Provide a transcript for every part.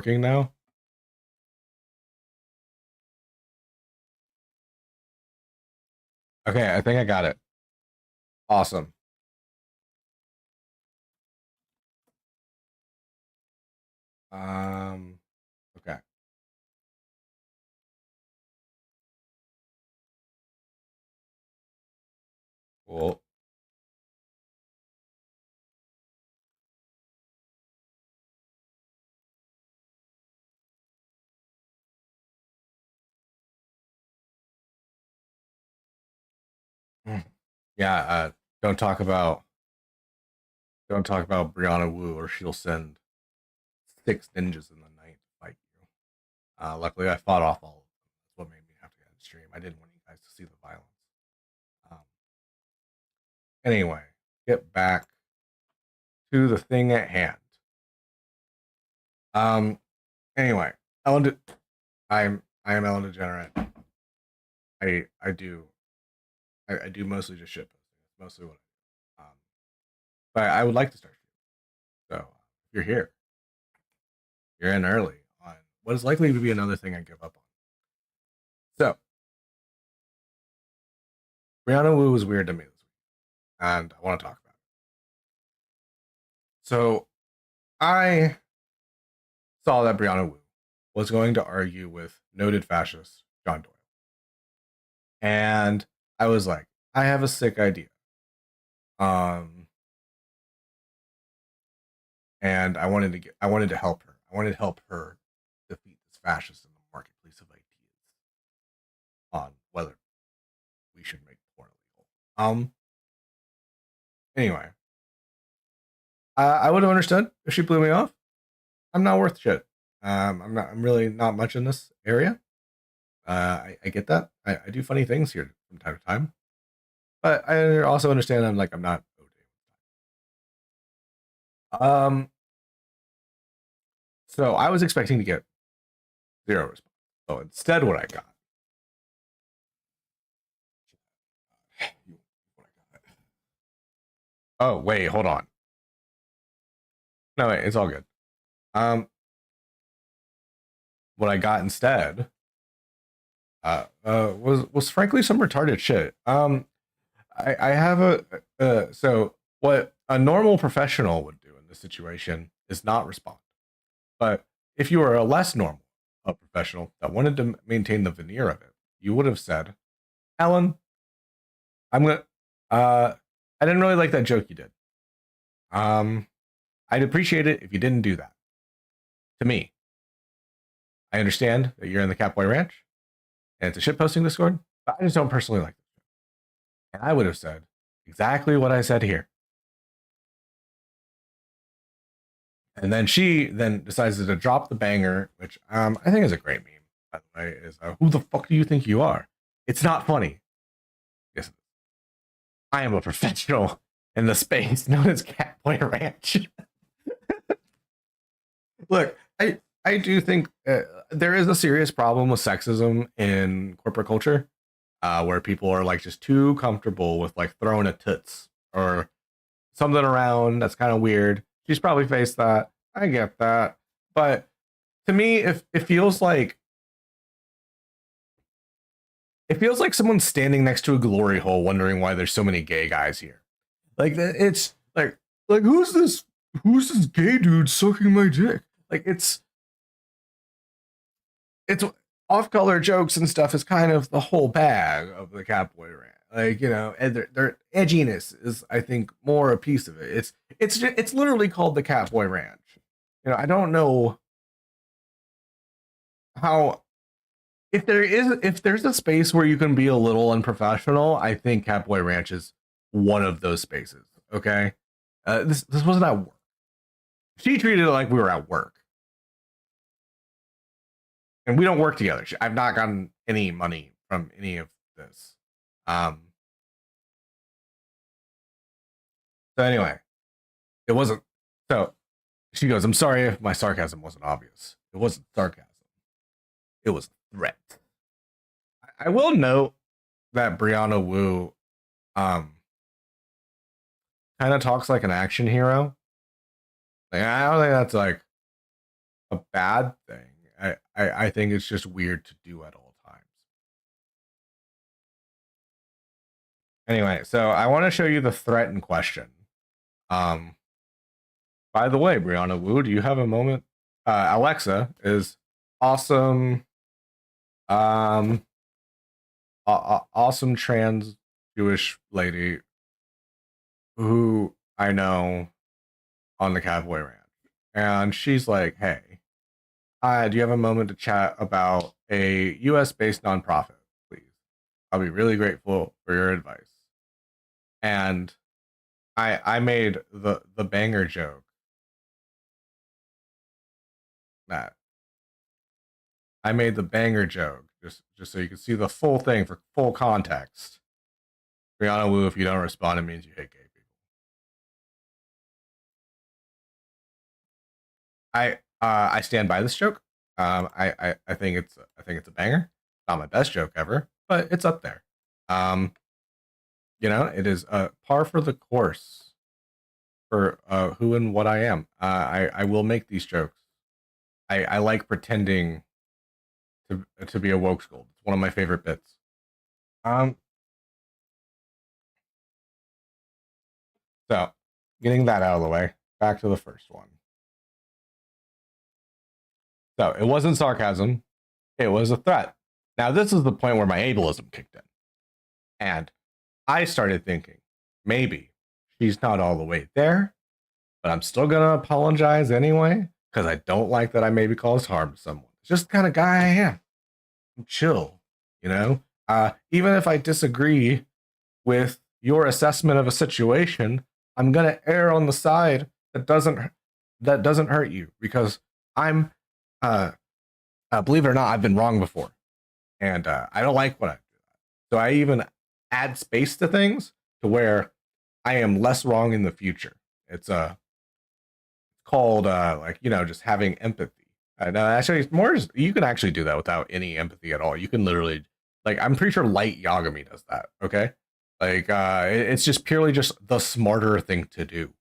working now? Okay, I think I got it. Awesome. Okay. Cool. Yeah, don't talk about don't talk about Brianna Wu or she'll send 6 ninjas in the night to fight you. Luckily I fought off all of them. That's what made me have to get in stream. I didn't want you guys to see the violence. Um, anyway, get back to the thing at hand. Um anyway, Ellen De- I am Ellen DeGenerate. I do mostly just shit posting. That's mostly what I do. But I would like to start. So if you're here, you're in early on what is likely to be another thing I give up on. So Brianna Wu was weird to me this week, and I want to talk about it. So I saw that Brianna Wu was going to argue with noted fascist John Doyle, and I was like, I have a sick idea. And I wanted to help her. I wanted to help her defeat this fascist in the marketplace of ideas on whether we should make porn illegal. Anyway, I would have understood if she blew me off. I'm not worth shit. I'm really not much in this area. I get that. I do funny things here from time to time, but I also understand I'm not okay. So I was expecting to get 0 response. So instead, what I got. Oh wait, hold on. No, wait, it's all good. What I got instead was frankly some retarded shit. I have so what a normal professional would do in this situation is not respond. But if you were a less normal professional that wanted to maintain the veneer of it, you would have said, "Alan, I'm gonna. I didn't really like that joke you did. I'd appreciate it if you didn't do that. To me, I understand that you're in the Catboy Ranch and it's a shitposting Discord, but I just don't personally like it." And I would have said exactly what I said here. And then she then decides to drop the banger, which I think is a great meme, by the way, is who the fuck do you think you are? It's not funny. Yes, I am a professional in the space known as Catboy Ranch. Look, I do think there is a serious problem with sexism in corporate culture, where people are like just too comfortable with like throwing a tits or something around that's kind of weird. She's probably faced that. I get that, but to me, if it feels like someone's standing next to a glory hole, wondering why there's so many gay guys here. Like it's like who's this? Who's this gay dude sucking my dick? Like it's off-color jokes and stuff is kind of the whole bag of the Catboy rant. Like and their edginess is, I think, more a piece of it. It's literally called the Catboy Ranch. I don't know how if there's a space where you can be a little unprofessional. I think Catboy Ranch is one of those spaces. Okay, this wasn't at work. She treated it like we were at work. And we don't work together. I've not gotten any money from any of this. So anyway, it wasn't. So she goes, "I'm sorry if my sarcasm wasn't obvious. It wasn't sarcasm. It was a threat." I will note that Brianna Wu, kind of talks like an action hero. Like, I don't think that's like a bad thing. I think it's just weird to do at all times. Anyway, so I want to show you the threat in question. Um, by the way, Brianna Wu, do you have a moment? Alexa is awesome. Um, awesome trans Jewish lady who I know on the Cowboy Ranch, and she's like, "Hey, do you have a moment to chat about a U.S. based nonprofit, please? I'll be really grateful for your advice." And I made the banger joke that I made the banger joke just so you can see the full thing for full context. Brianna Wu, if you don't respond, it means you hate gay people. I stand by this joke. I think it's a banger. Not my best joke ever, but it's up there. Um, it is par for the course for who and what I am. I will make these jokes. I like pretending to be a woke school. It's one of my favorite bits. Um, so getting that out of the way, back to the first one. So it wasn't sarcasm, it was a threat. Now this is the point where my ableism kicked in. And I started thinking, maybe she's not all the way there, but I'm still gonna apologize anyway, because I don't like that I maybe caused harm to someone. It's just the kind of guy I am. I'm chill, you know? Even if I disagree with your assessment of a situation, I'm gonna err on the side that doesn't hurt you because I'm believe it or not, I've been wrong before, and I don't like what I do. So I even add space to things to where I am less wrong in the future. It's called like just having empathy. No, actually, it's more. You can actually do that without any empathy at all. You can literally, like, I'm pretty sure light Yagami does that. Okay, like it's just purely just the smarter thing to do.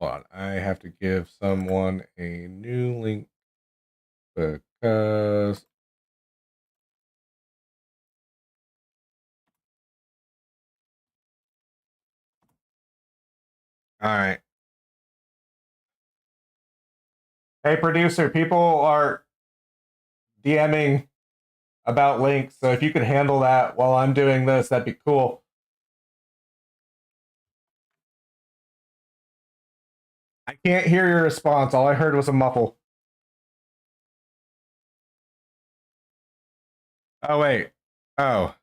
Hold on, I have to give someone a new link because all right. Hey, producer, people are DMing about links, so if you could handle that while I'm doing this, that'd be cool. I can't hear your response. All I heard was a muffle. Oh, wait. Oh,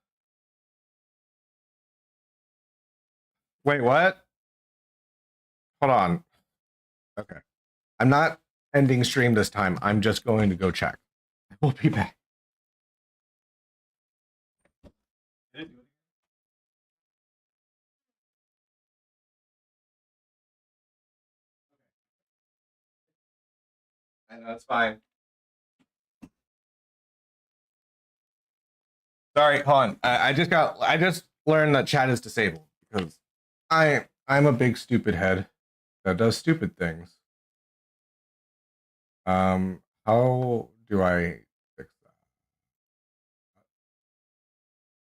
wait, what? Hold on. Okay. I'm not ending stream this time. I'm just going to go check. We'll be back. I know it's fine. Sorry, hold on. I just learned that chat is disabled because I'm a big stupid head that does stupid things. How do I fix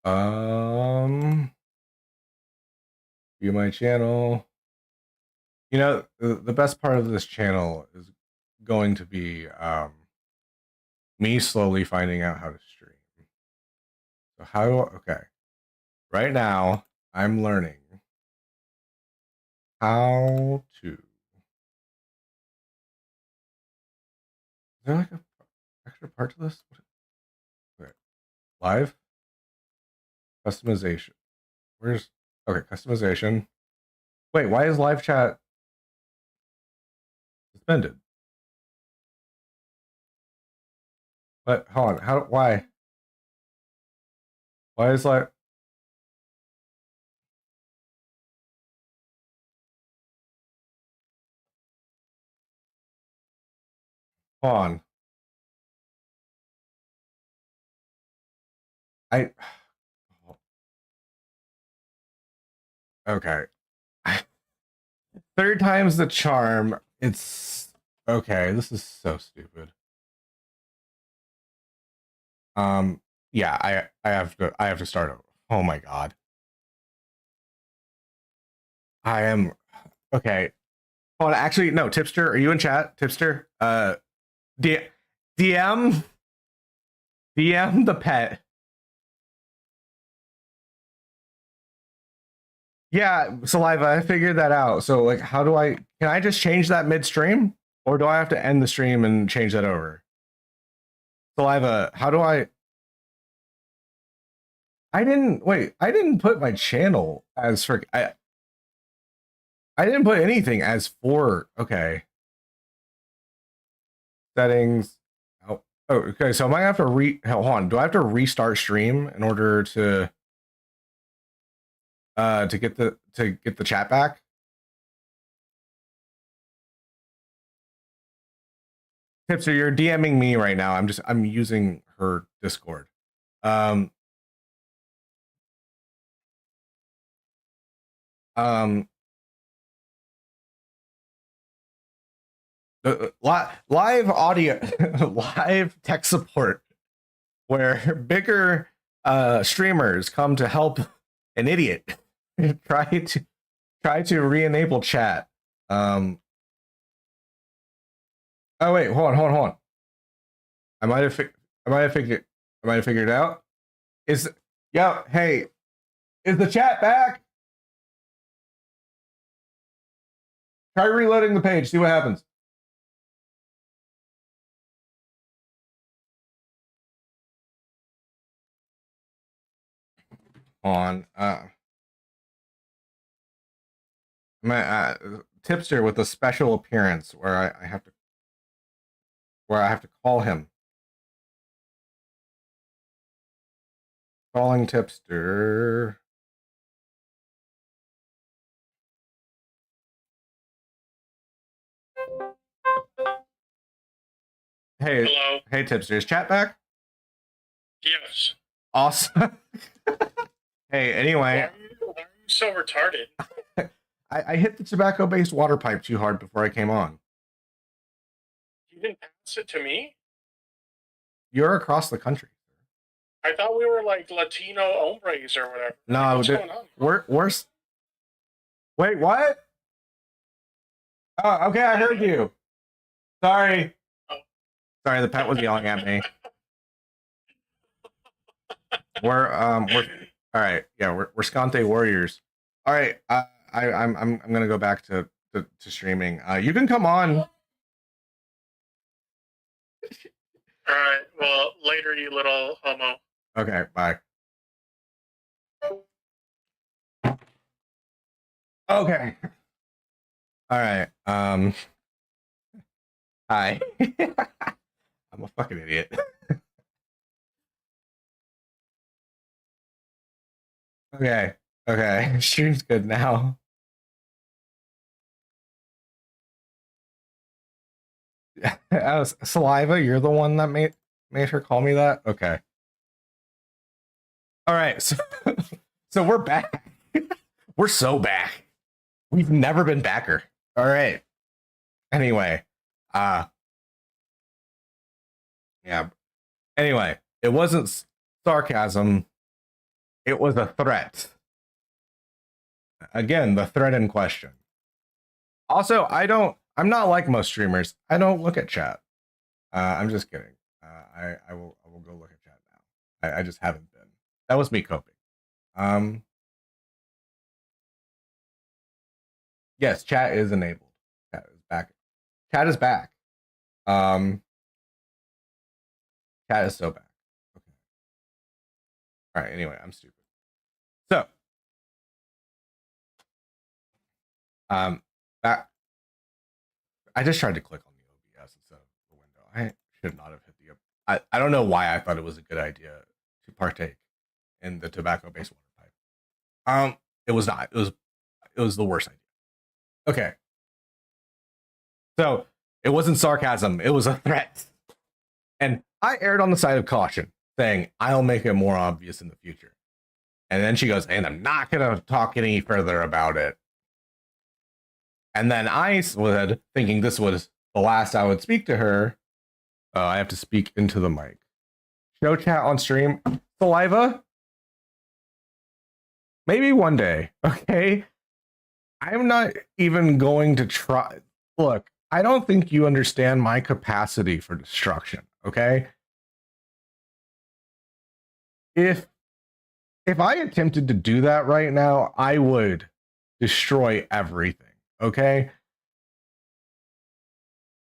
that? View my channel. The best part of this channel is going to be me slowly finding out how to stream. So okay. Right now, I'm learning how to. Is there like a extra part to this? Okay. Live customization. Where's okay, customization. Wait, why is live chat suspended? But hold on, why? Why is like hold on. I okay. Third time's the charm. It's okay. This is so stupid. Yeah, I have to start over. Oh my god. I am okay. Oh, actually, no. Tipster, are you in chat? Tipster, D- DM DM the pet. Yeah, Saliva. I figured that out. So, like, how do I? Can I just change that midstream, or do I have to end the stream and change that over? Saliva. How do I? I didn't wait. I didn't put my channel as for. I didn't put anything as for. Okay. Settings. Oh, okay. So am I have to hold on? Do I have to restart stream in order to get the chat back? Tipster, you're DMing me right now. I'm using her Discord. Um um live audio live tech support where bigger streamers come to help an idiot try to re-enable chat. Oh wait, hold on. I might have figured it out. Is hey, is the chat back? Try reloading the page, see what happens. On my tipster with a special appearance where I have to call him. Calling tipster. Hey, hello. Hey, tipster, is chat back? Yes. Awesome. Hey, anyway. Why are you so retarded? I hit the tobacco-based water pipe too hard before I came on. You didn't pass it to me? You're across the country. I thought we were like Latino hombres or whatever. No, what's going on? We're wait, what? Oh, okay, I heard you. Sorry. Oh. Sorry, the pet was yelling at me. We're all right. Yeah, we're Scante Warriors. All right. I'm gonna go back to streaming. You can come on. All right. Well, later, you little homo. Okay. Bye. Okay. All right. Hi. I'm a fucking idiot. Okay. Okay. Stream's good now. Saliva, you're the one that made her call me that? Okay. All right. So we're back. We're so back. We've never been backer. All right. Anyway, yeah. Anyway, it wasn't sarcasm. It was a threat. Again, the threat in question. Also, I'm not like most streamers. I don't look at chat. I'm just kidding. I will go look at chat now. I just haven't been. That was me coping. Yes, chat is enabled. Chat is back. Chat is back. Chat is so back. Okay. All right. Anyway, I'm stupid. So, back. I just tried to click on the OBS instead of the window. I should not have hit the. I don't know why I thought it was a good idea to partake in the tobacco-based water pipe. It was not. It was the worst idea. Okay. So it wasn't sarcasm. It was a threat, and I erred on the side of caution. saying, I'll make it more obvious in the future. And then she goes, and I'm not going to talk any further about it. And then I said, thinking this was the last I would speak to her, I have to speak into the mic. Show chat on stream. Saliva? Maybe one day, okay? I'm not even going to try. Look, I don't think you understand my capacity for destruction, okay? If I attempted to do that right now, I would destroy everything, okay?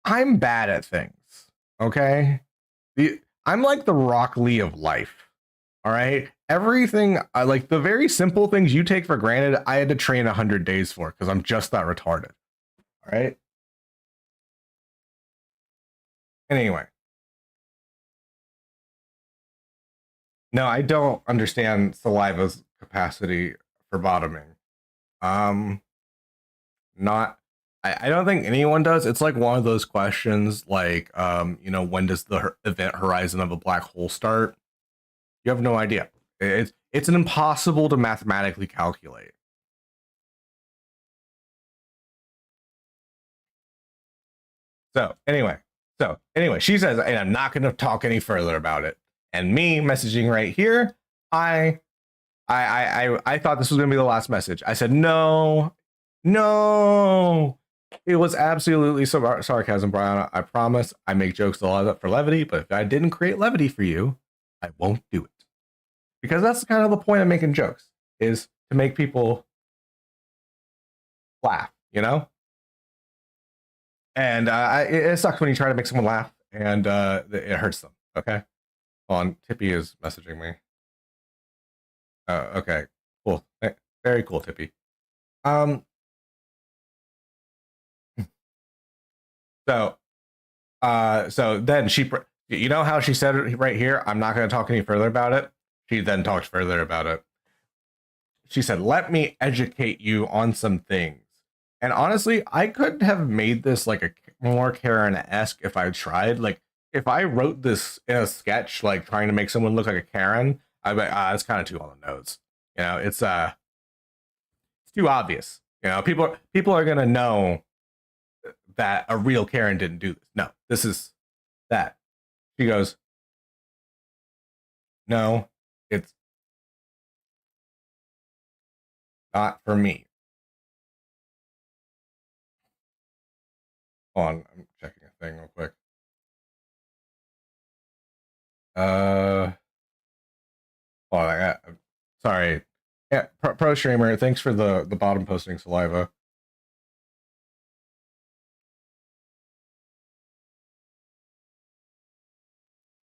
I'm bad at things, okay? I'm like the Rock Lee of life, all right? Everything, like the very simple things you take for granted, I had to train 100 days for because I'm just that retarded, all right? Anyway. No, I don't understand Saliva's capacity for bottoming. Not I don't think anyone does. It's like one of those questions like when does the event horizon of a black hole start? You have no idea. It's an impossible to mathematically calculate. So anyway, she says, and I'm not going to talk any further about it. And me messaging right here, I thought this was going to be the last message. I said, no, it was absolutely sarcasm, Brianna. I promise I make jokes a lot for levity, but if I didn't create levity for you, I won't do it. Because that's kind of the point of making jokes, is to make people laugh, you know? And it sucks when you try to make someone laugh and it hurts them, okay? Hold on, Tippy is messaging me. Okay, cool. Very cool, Tippy. So then she, you know how she said it right here, I'm not going to talk any further about it. She then talked further about it. She said, let me educate you on some things. And honestly, I could have made this like a more Karen-esque if I tried. Like, if I wrote this in a sketch, like trying to make someone look like a Karen, I'd be like, it's kind of too on the nose. You know, it's too obvious. You know, people are gonna know that a real Karen didn't do this. No, this is that. She goes, no, it's not for me. Hold on, I'm checking a thing real quick. Hold on, sorry. Yeah, pro streamer, thanks for the bottom posting, Saliva.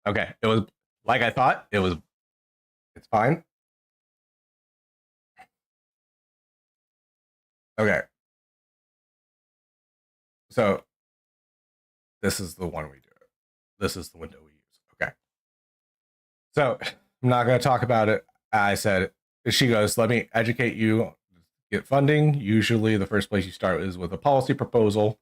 Okay, it was like I thought. It's fine. Okay. So this is the one we do. This is the window we use. Okay. So I'm not going to talk about it. I said, she goes, let me educate you. Get funding. Usually the first place you start is with a policy proposal.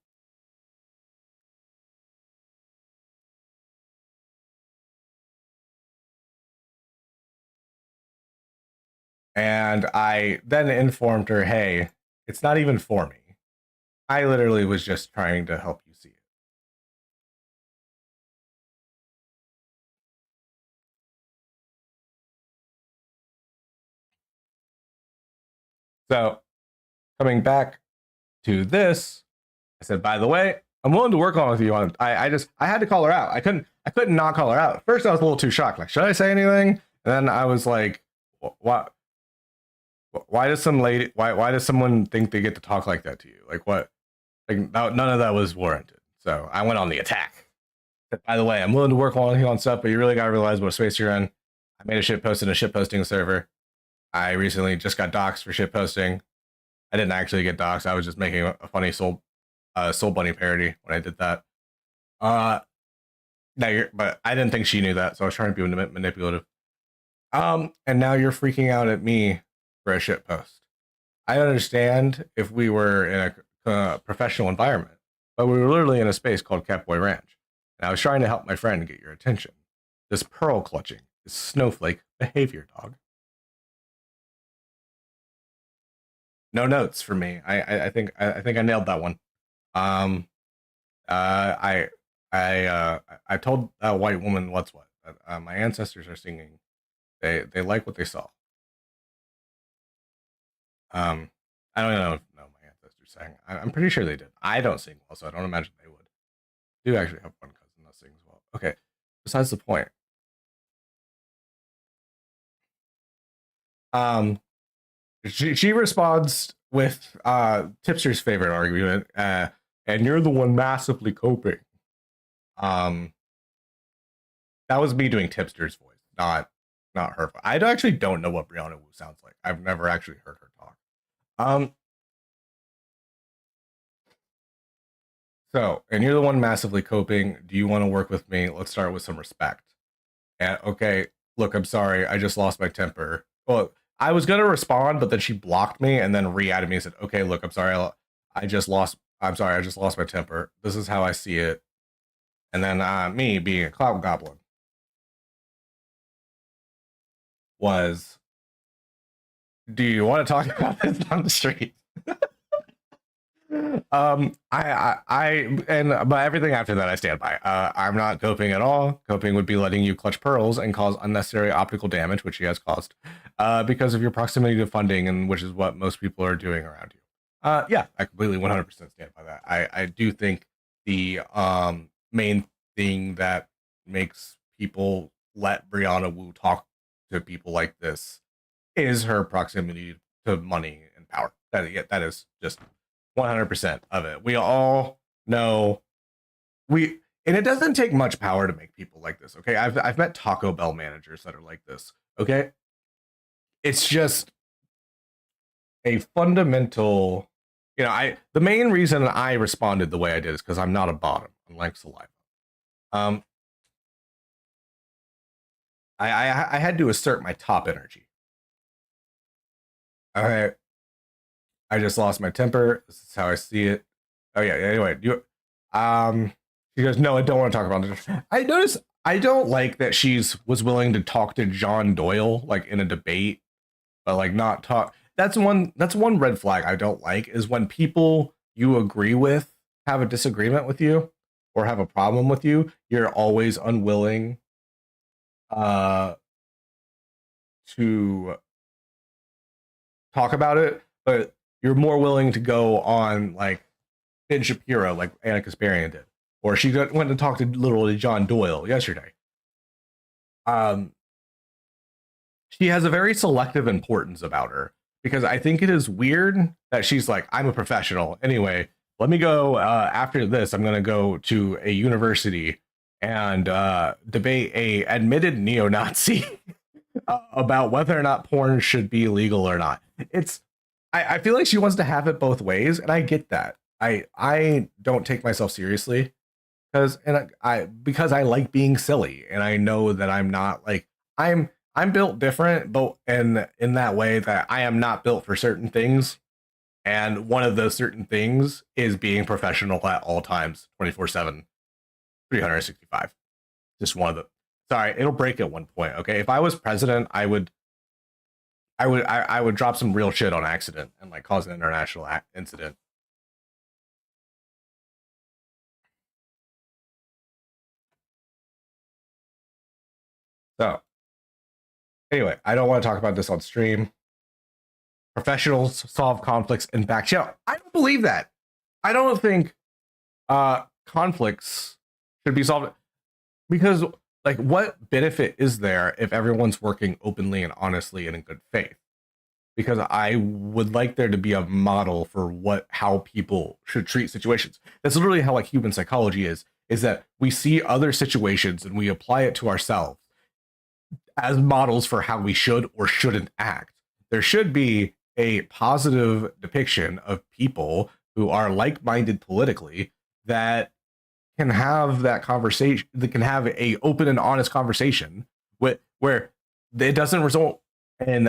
And I then informed her, hey, it's not even for me. I literally was just trying to help you see it. So coming back to this, I said, by the way, I'm willing to work on with you on it. I had to call her out. I couldn't not call her out. At first I was a little too shocked. Like, should I say anything? And then I was like, what? Why does someone think they get to talk like that to you? Like, what? Like, none of that was warranted. So I went on the attack. By the way, I'm willing to work on stuff, but you really gotta realize what space you're in. I made a shit post in a shit posting server. I recently just got doxxed for shit posting. I didn't actually get doxxed. I was just making a funny Soul Bunny parody when I did that. But I didn't think she knew that, so I was trying to be manipulative. And now you're freaking out at me for a shit post. I understand if we were in a professional environment, but we were literally in a space called Catboy Ranch, and I was trying to help my friend get your attention. This pearl clutching snowflake behavior, dog. No notes for me. I think I nailed that one. Um, I I told that white woman what's what. My ancestors are singing. They like what they saw. Um, I don't know if no my ancestors sang. I'm pretty sure they did. I don't sing well, so I don't imagine they would. I do actually have one cousin that sings well. Okay. Besides the point. Um, she responds with Tipster's favorite argument, and you're the one massively coping. Um, that was me doing Tipster's voice, not her. I actually don't know what Brianna Wu sounds like. I've never actually heard her talk. Um, so, and you're the one massively coping. Do you want to work with me? Let's start with some respect. And okay, look, I'm sorry, I just lost my temper. Well, I was gonna respond, but then she blocked me and then re-added me and said, "Okay, look, I'm sorry, I just lost. I'm sorry, I just lost my temper. This is how I see it." And then me being a cloud goblin was, "Do you want to talk about this on the street?" And but everything after that I stand by. I'm not coping at all. Coping would be letting you clutch pearls and cause unnecessary optical damage, which she has caused, because of your proximity to funding, and which is what most people are doing around you. Yeah, I completely 100% stand by that. I do think the main thing that makes people let Brianna Wu talk to people like this is her proximity to money and power. That is just 100% of it. We all know and it doesn't take much power to make people like this. Okay, I've met Taco Bell managers that are like this. Okay, it's just a fundamental. The main reason I responded the way I did is because I'm not a bottom, unlike Saliva. Um, I had to assert my top energy. Okay, I just lost my temper. This is how I see it. Oh yeah. Anyway, she goes, no, I don't want to talk about it. I noticed I don't like that she's was willing to talk to John Doyle like in a debate, but like not talk. That's one red flag I don't like is when people you agree with have a disagreement with you or have a problem with you, you're always unwilling uh to talk about it, but you're more willing to go on like Ben Shapiro, like Anna Kasparian did, or she went to talk to literally John Doyle yesterday. Um, she has a very selective importance about her because I think it is weird that she's like, I'm a professional. Anyway, let me go after this. I'm going to go to a university and debate a admitted neo-Nazi about whether or not porn should be legal or not. I feel like she wants to have it both ways, and I get that. I don't take myself seriously because I like being silly, and I know that I'm not like I'm built different, but in that way that I am not built for certain things, and one of those certain things is being professional at all times, 24/7, 365. Just one of the. Sorry, it'll break at one point. Okay, if I was president, I would drop some real shit on accident and like cause an international incident. So anyway, I don't want to talk about this on stream. Professionals solve conflicts in back channel. I don't believe that. I don't think conflicts should be solved because like what benefit is there if everyone's working openly and honestly and in good faith? Because I would like there to be a model for how people should treat situations. That's literally how like human psychology is that we see other situations and we apply it to ourselves as models for how we should or shouldn't act. There should be a positive depiction of people who are like-minded politically that can have that conversation, that can have a open and honest conversation where it doesn't result in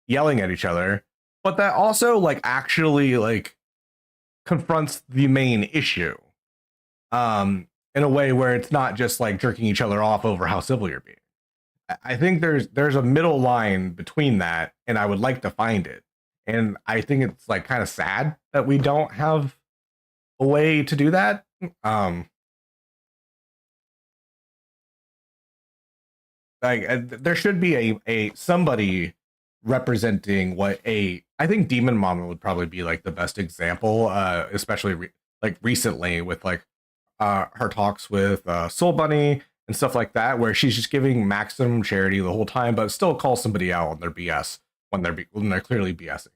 yelling at each other, but that also like actually like confronts the main issue in a way where it's not just like jerking each other off over how civil you're being. I think there's a middle line between that, and I would like to find it. And I think it's like kind of sad that we don't have a way to do that. Um, there should be a somebody representing what a I think Demon Mama would probably be like the best example, especially like recently with like her talks with Soul Bunny and stuff like that, where she's just giving maximum charity the whole time, but still calls somebody out on their BS when they're clearly BSing.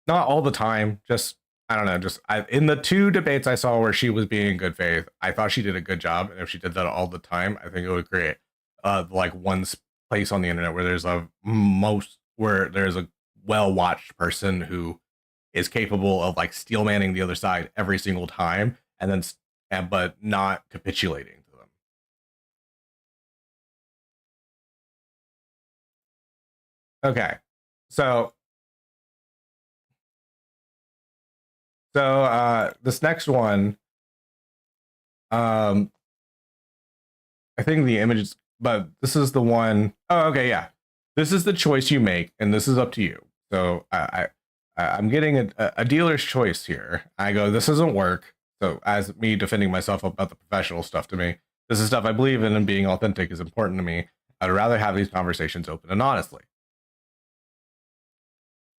Not all the time, just I don't know, in the two debates I saw where she was being in good faith, I thought she did a good job, and if she did that all the time, I think it would create like one place on the internet where there's a well watched person who is capable of like steel manning the other side every single time, but not capitulating to them. Okay, so this next one, um, I think the images, but this is the one oh okay, yeah. This is the choice you make, and this is up to you. So I'm getting a dealer's choice here. I go, this doesn't work. So as me defending myself about the professional stuff to me, this is stuff I believe in, and being authentic is important to me. I'd rather have these conversations open and honestly.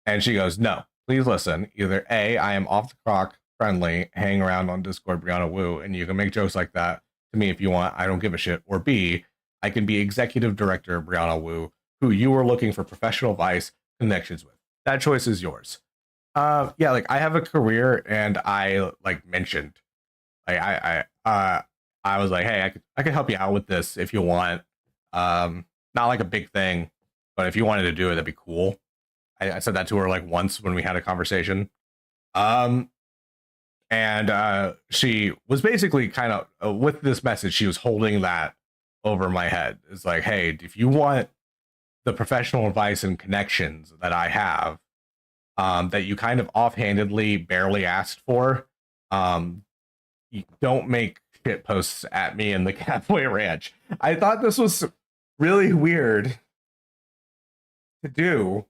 And she goes, no, please listen. Either A, I am off the clock, friendly, hang around on Discord, Brianna Woo, and you can make jokes like that to me if you want. I don't give a shit. Or B, I can be executive director Brianna Woo, who you were looking for professional advice connections with. That choice is yours. Yeah, like I have a career, and I like mentioned, like I was like, hey, I could help you out with this if you want. Not like a big thing, but if you wanted to do it, that'd be cool. I said that to her like once when we had a conversation. Um, and she was basically kind of with this message, she was holding that over my head. It's like, hey, if you want the professional advice and connections that I have, that you kind of offhandedly barely asked for, you don't make shit posts at me in the Catboy Ranch. I thought this was really weird to do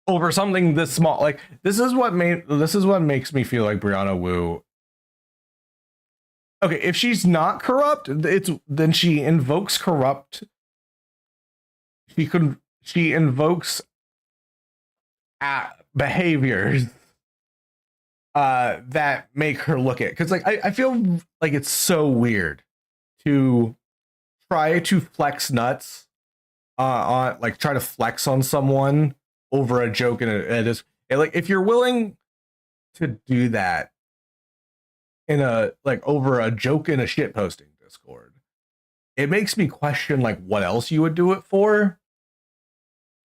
over something this small. Like this is what makes me feel like Brianna Wu. Okay, if she's not corrupt, then she invokes corrupt. She invokes behaviors that make her look it, because like I feel like it's so weird to try to flex nuts on like try to flex on someone over a joke like if you're willing to do that in a like over a joke in a shit posting Discord, it makes me question like what else you would do it for.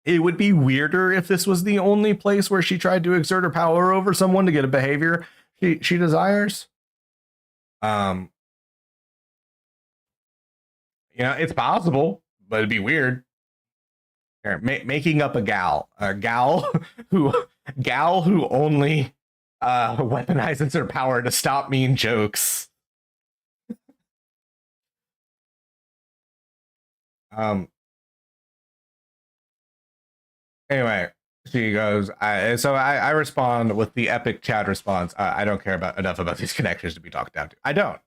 It would be weirder if this was the only place where she tried to exert her power over someone to get a behavior she desires. Um, it's possible, but it'd be weird. Making up a gal who only weaponizes her power to stop mean jokes. Anyway, she goes. I respond with the epic Chad response. I don't care enough about these connections to be talked down to. I don't.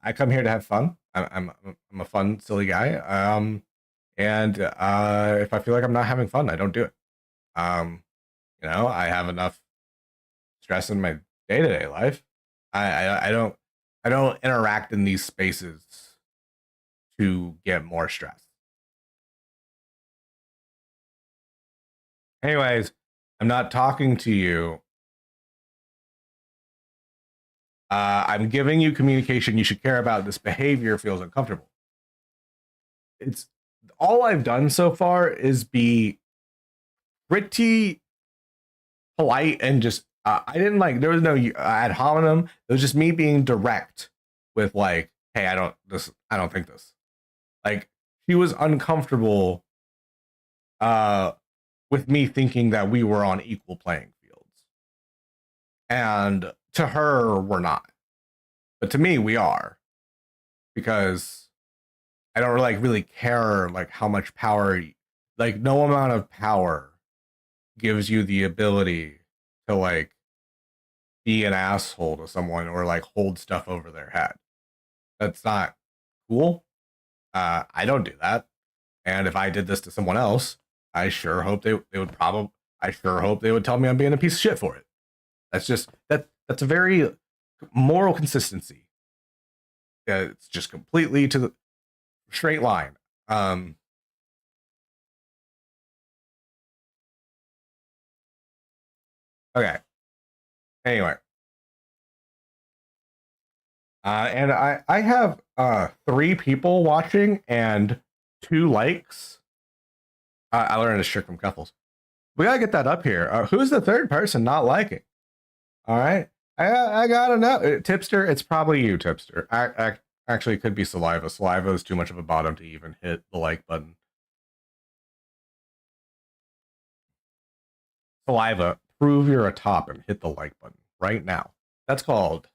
I come here to have fun. I'm a fun, silly guy. And if I feel like I'm not having fun, I don't do it. I have enough stress in my day to day life. I don't interact in these spaces to get more stress. Anyways, I'm not talking to you. I'm giving you communication you should care about. This behavior feels uncomfortable. It's all I've done so far is be pretty polite and just I didn't like there was no ad hominem. It was just me being direct with like, hey, I don't think this. Like she was uncomfortable with me thinking that we were on equal playing fields. And to her, we're not. But to me, we are, because I don't really care like how much power, like no amount of power gives you the ability to like be an asshole to someone or like hold stuff over their head. That's not cool. I don't do that. And if I did this to someone else, I sure hope they would probably, I sure hope they would tell me I'm being a piece of shit for it. That's just that's a very moral consistency. It's just completely to the straight line. Okay. Anyway, and I have 3 people watching and 2 likes. I learned a trick from couples. We gotta get that up here. Who's the third person not liking? All right, I gotta know. Tipster, it's probably you, Tipster. Actually, it could be Saliva. Saliva is too much of a bottom to even hit the like button. Saliva, prove you're a top and hit the like button right now. That's called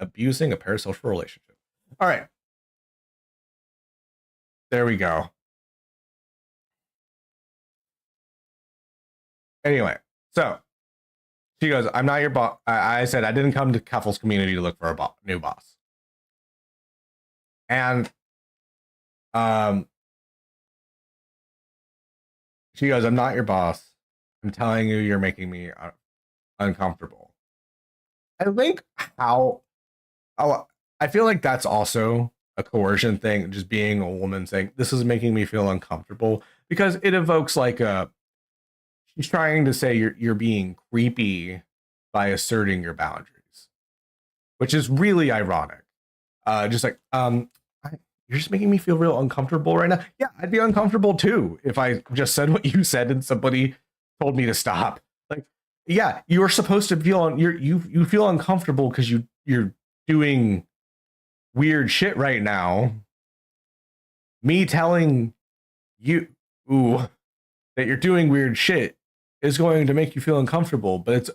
abusing a parasocial relationship. All right. There we go. Anyway, so she goes, I'm not your boss. I said, I didn't come to Cuffles community to look for a new boss. And she goes, I'm not your boss. I'm telling you, you're making me uncomfortable. I think I feel like that's also a coercion thing, just being a woman saying, this is making me feel uncomfortable, because it evokes like she's trying to say you're being creepy by asserting your boundaries, which is really ironic. Just like, you're just making me feel real uncomfortable right now. Yeah, I'd be uncomfortable too if I just said what you said and somebody told me to stop. Like, yeah, you're supposed to feel you feel uncomfortable because you're doing weird shit right now. Me telling you that you're doing weird shit is going to make you feel uncomfortable, but it's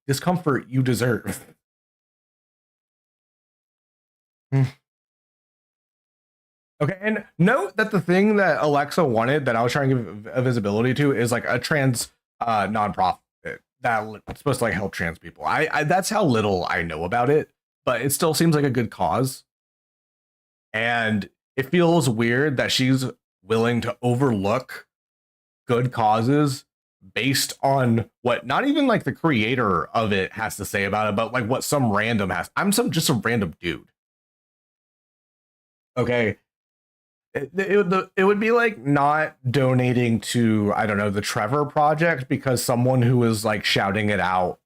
discomfort you deserve. Okay, and note that the thing that Alexa wanted that I was trying to give a visibility to is like a trans nonprofit that's supposed to like help trans people. I that's how little I know about it, but it still seems like a good cause. And it feels weird that she's willing to overlook good causes based on what not even like the creator of it has to say about it, but like what some random has. I'm just a random dude. Okay. It would be like not donating to, I don't know, the Trevor Project because someone who was like shouting it out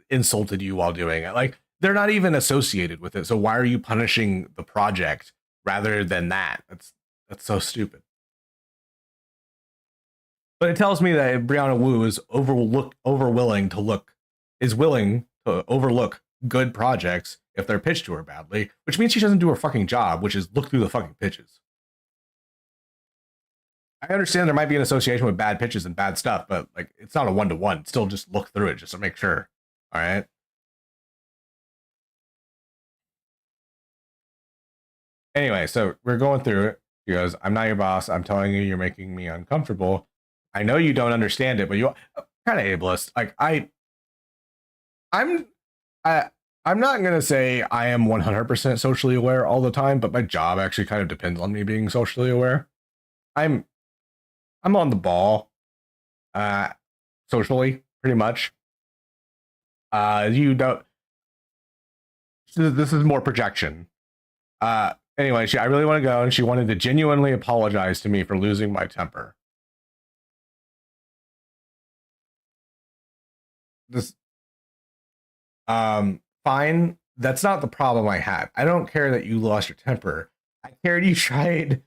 insulted you while doing it. Like, they're not even associated with it. So why are you punishing the project rather than that? That's so stupid. But it tells me that Brianna Wu is willing to overlook good projects if they're pitched to her badly, which means she doesn't do her fucking job, which is look through the fucking pitches. I understand there might be an association with bad pitches and bad stuff, but like it's not a 1-to-1. Still just look through it just to make sure. All right. Anyway, so we're going through it. She goes, I'm not your boss. I'm telling you, you're making me uncomfortable. I know you don't understand it, but you kind of ableist. Like I'm not gonna say I am 100% socially aware all the time, but my job actually kind of depends on me being socially aware. I'm on the ball, socially, pretty much. You don't. This is more projection. Anyway, I really want to go, and she wanted to genuinely apologize to me for losing my temper. This, fine. That's not the problem I had. I don't care that you lost your temper. I cared you tried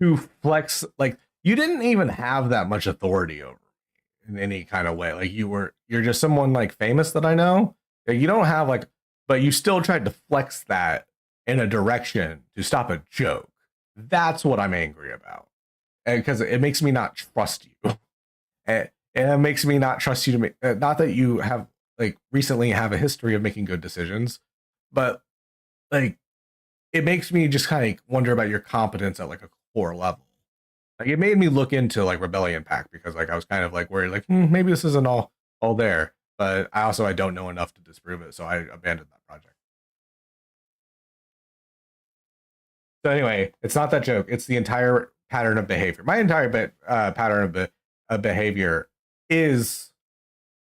to flex. Like, you didn't even have that much authority over me in any kind of way. Like, you're just someone like famous that I know. You don't have like, but you still tried to flex that in a direction to stop a joke. That's what I'm angry about, because it makes me not trust you. And it makes me not trust you to make. Not that you have like recently have a history of making good decisions, but like it makes me just kind of wonder about your competence at like a core level. Like it made me look into like Rebellion Pack because like I was kind of like worried like maybe this isn't all there, but I don't know enough to disprove it, so I abandoned that project. So anyway, it's not that joke. It's the entire pattern of behavior. My entire pattern of behavior is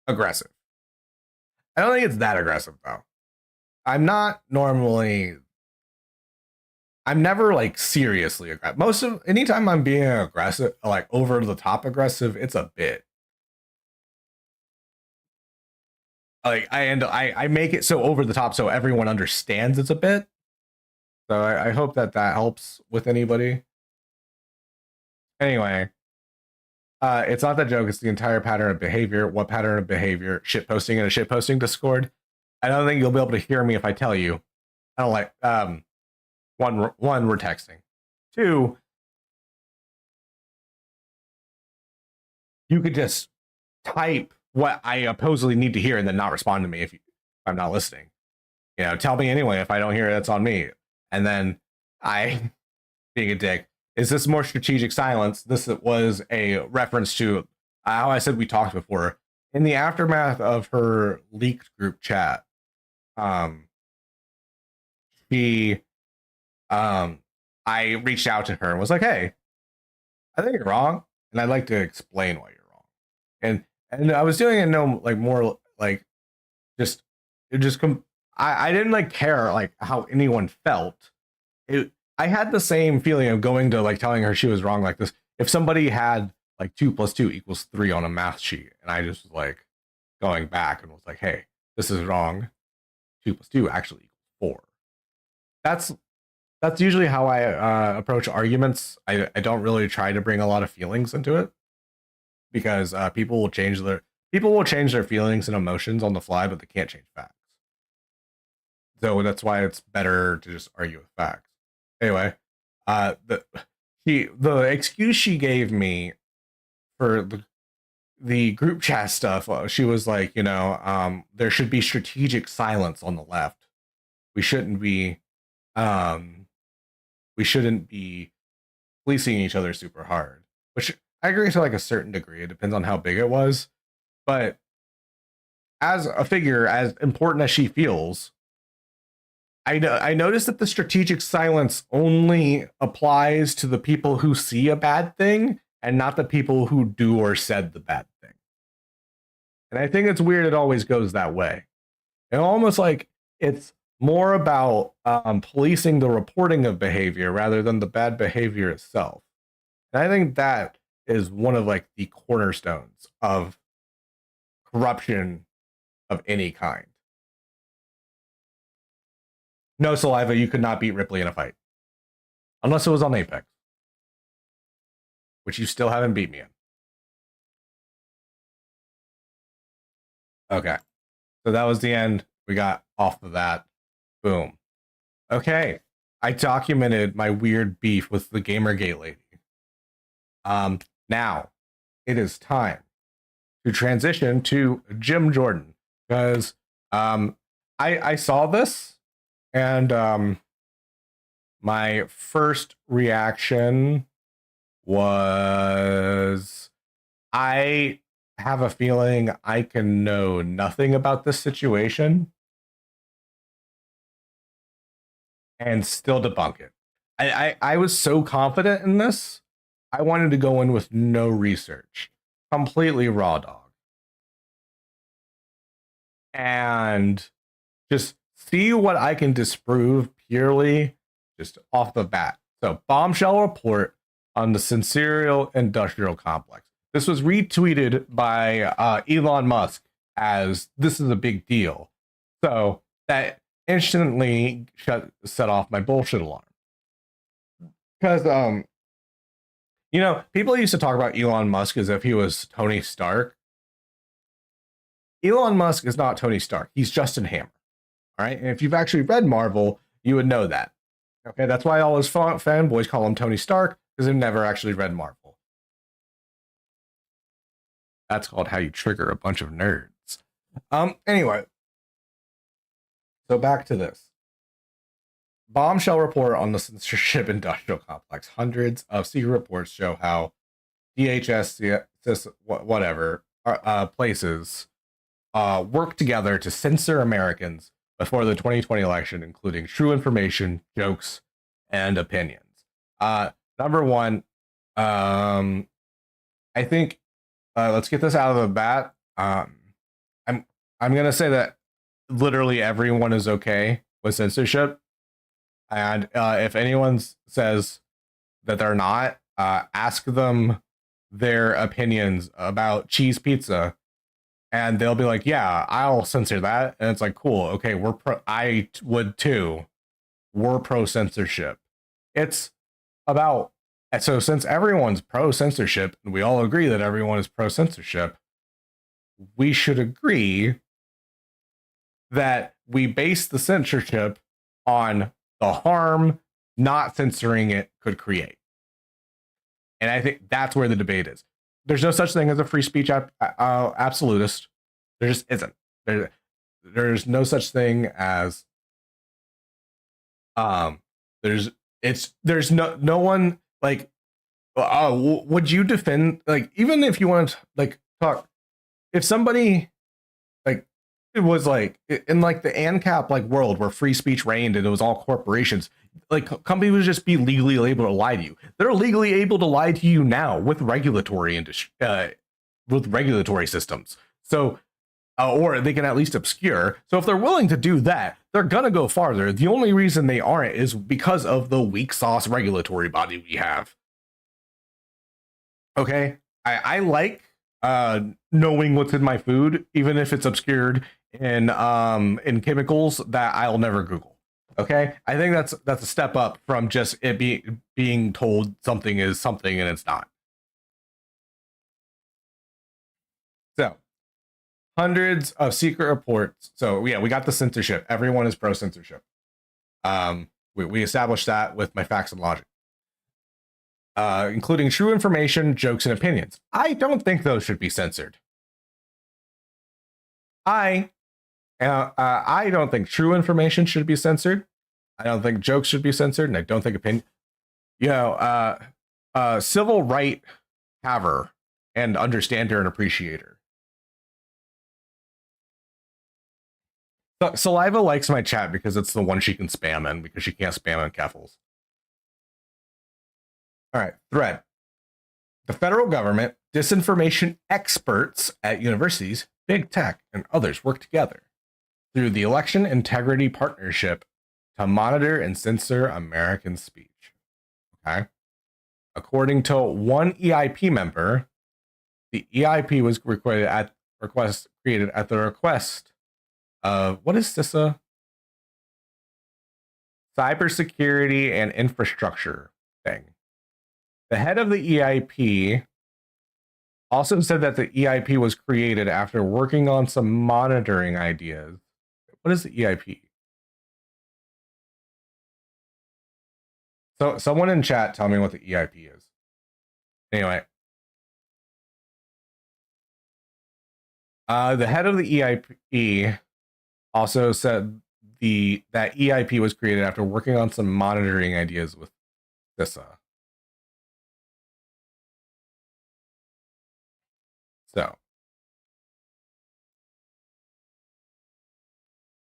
aggressive. I don't think it's that aggressive though. I'm not normally. I'm never like seriously aggressive. Most of anytime I'm being aggressive, like over the top aggressive, it's a bit. Like I make it so over the top so everyone understands it's a bit. So I hope that helps with anybody. Anyway, it's not that joke. It's the entire pattern of behavior. What pattern of behavior? Shit posting in a shit posting Discord. I don't think you'll be able to hear me if I tell you. I don't like one we're texting. Two, you could just type what I supposedly need to hear and then not respond to me if I'm not listening. You know, tell me anyway. If I don't hear it, that's on me. And then I, being a dick, is this more strategic silence? This was a reference to how I said we talked before. In the aftermath of her leaked group chat, she, I reached out to her and was like, "Hey, I think you're wrong, and I'd like to explain why you're wrong." And I was doing it no like more like just it just I didn't like care like how anyone felt. I had the same feeling of going to like telling her she was wrong like this. If somebody had like 2 + 2 = 3 on a math sheet, and I just was like going back and was like, "Hey, this is wrong. 2 + 2 actually equals 4." That's that's usually how I approach arguments. I don't really try to bring a lot of feelings into it because people will change their feelings and emotions on the fly, but they can't change facts. So that's why it's better to just argue with facts. Anyway, the excuse she gave me for the group chat stuff, she was like, there should be strategic silence on the left. We shouldn't be um we shouldn't be policing each other super hard. Which I agree to like a certain degree. It depends on how big it was. But as a figure, as important as she feels, I noticed that the strategic silence only applies to the people who see a bad thing and not the people who do or said the bad thing. And I think it's weird it always goes that way. And almost like it's more about policing the reporting of behavior rather than the bad behavior itself. And I think that is one of like the cornerstones of corruption of any kind. No, Saliva, you could not beat Ripley in a fight. Unless it was on Apex. Which you still haven't beat me in. Okay. So that was the end. We got off of that. Boom. Okay. I documented my weird beef with the Gamergate lady. Now it is time to transition to Jim Jordan because I saw this and my first reaction was I have a feeling I can know nothing about this situation and still debunk it. I was so confident in this. I wanted to go in with no research, completely raw dog, and just see what I can disprove purely just off the bat. So, bombshell report on the Sensorial Industrial Complex. This was retweeted by Elon Musk as this is a big deal. So that instantly set off my bullshit alarm. Because people used to talk about Elon Musk as if he was Tony Stark. Elon Musk is not Tony Stark. He's Justin Hammer. All right. And if you've actually read Marvel, you would know that. Okay. That's why all his fanboys call him Tony Stark, because they've never actually read Marvel. That's called how you trigger a bunch of nerds. Anyway. So back to this. bombshell report on the censorship industrial complex. Hundreds of secret reports show how DHS, whatever, places work together to censor Americans before the 2020 election, including true information, jokes, and opinions. Number one, I think let's get this out of the bat. I'm gonna say that literally everyone is okay with censorship, and if anyone says that they're not, ask them their opinions about cheese pizza, and they'll be like, "Yeah, I'll censor that," and it's like, "Cool, okay, we're pro. I would too. We're pro censorship." It's about so since everyone's pro censorship, and we all agree that everyone is pro censorship, we should agree that we base the censorship on the harm not censoring it could create. And I think that's where the debate is. There's no such thing as a free speech absolutist. There just isn't. There's no such thing as there's no one like would you defend, like, even if you want to like talk, if somebody like it was like in like the ANCAP like world where free speech reigned and it was all corporations, like companies would just be legally able to lie to you. They're legally able to lie to you now with regulatory systems. So or they can at least obscure. So if they're willing to do that, they're gonna go farther. The only reason they aren't is because of the weak sauce regulatory body we have. Okay, I like knowing what's in my food, even if it's obscured in chemicals that I'll never Google. Okay, I think that's a step up from just it being told something is something and it's not. So hundreds of secret reports. So yeah, we got the censorship. Everyone is pro censorship. We established that with my facts and logic. Including true information, jokes, and opinions. I don't think those should be censored. I don't think true information should be censored. I don't think jokes should be censored, and I don't think opinion. Civil right haver and understander and appreciator. Saliva likes my chat because it's the one she can spam in because she can't spam in Keffels. All right, thread. The federal government, disinformation experts at universities, big tech, and others work together through the Election Integrity Partnership to monitor and censor American speech. Okay. According to one EIP member, the EIP was created at the request of, what is CISA? Cybersecurity and infrastructure thing. The head of the EIP also said that the EIP was created after working on some monitoring ideas. What is the EIP? So someone in chat tell me what the EIP is. Anyway. The head of the EIP also said that EIP was created after working on some monitoring ideas with CISA. So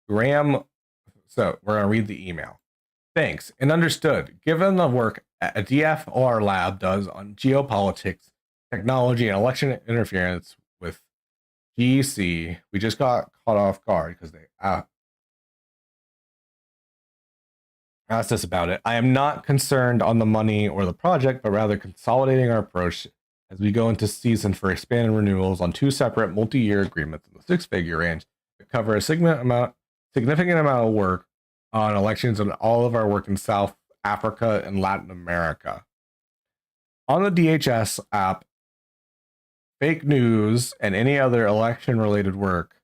Graham, so we're going to read the email. Thanks, and understood. Given the work a DFR lab does on geopolitics, technology, and election interference with GC, we just got caught off guard because they asked us about it. I am not concerned on the money or the project, but rather consolidating our approach as we go into season for expanded renewals on 2 separate multi-year agreements in the 6-figure range that cover a significant amount of work on elections and all of our work in South Africa and Latin America. On the DHS app, fake news, and any other election-related work,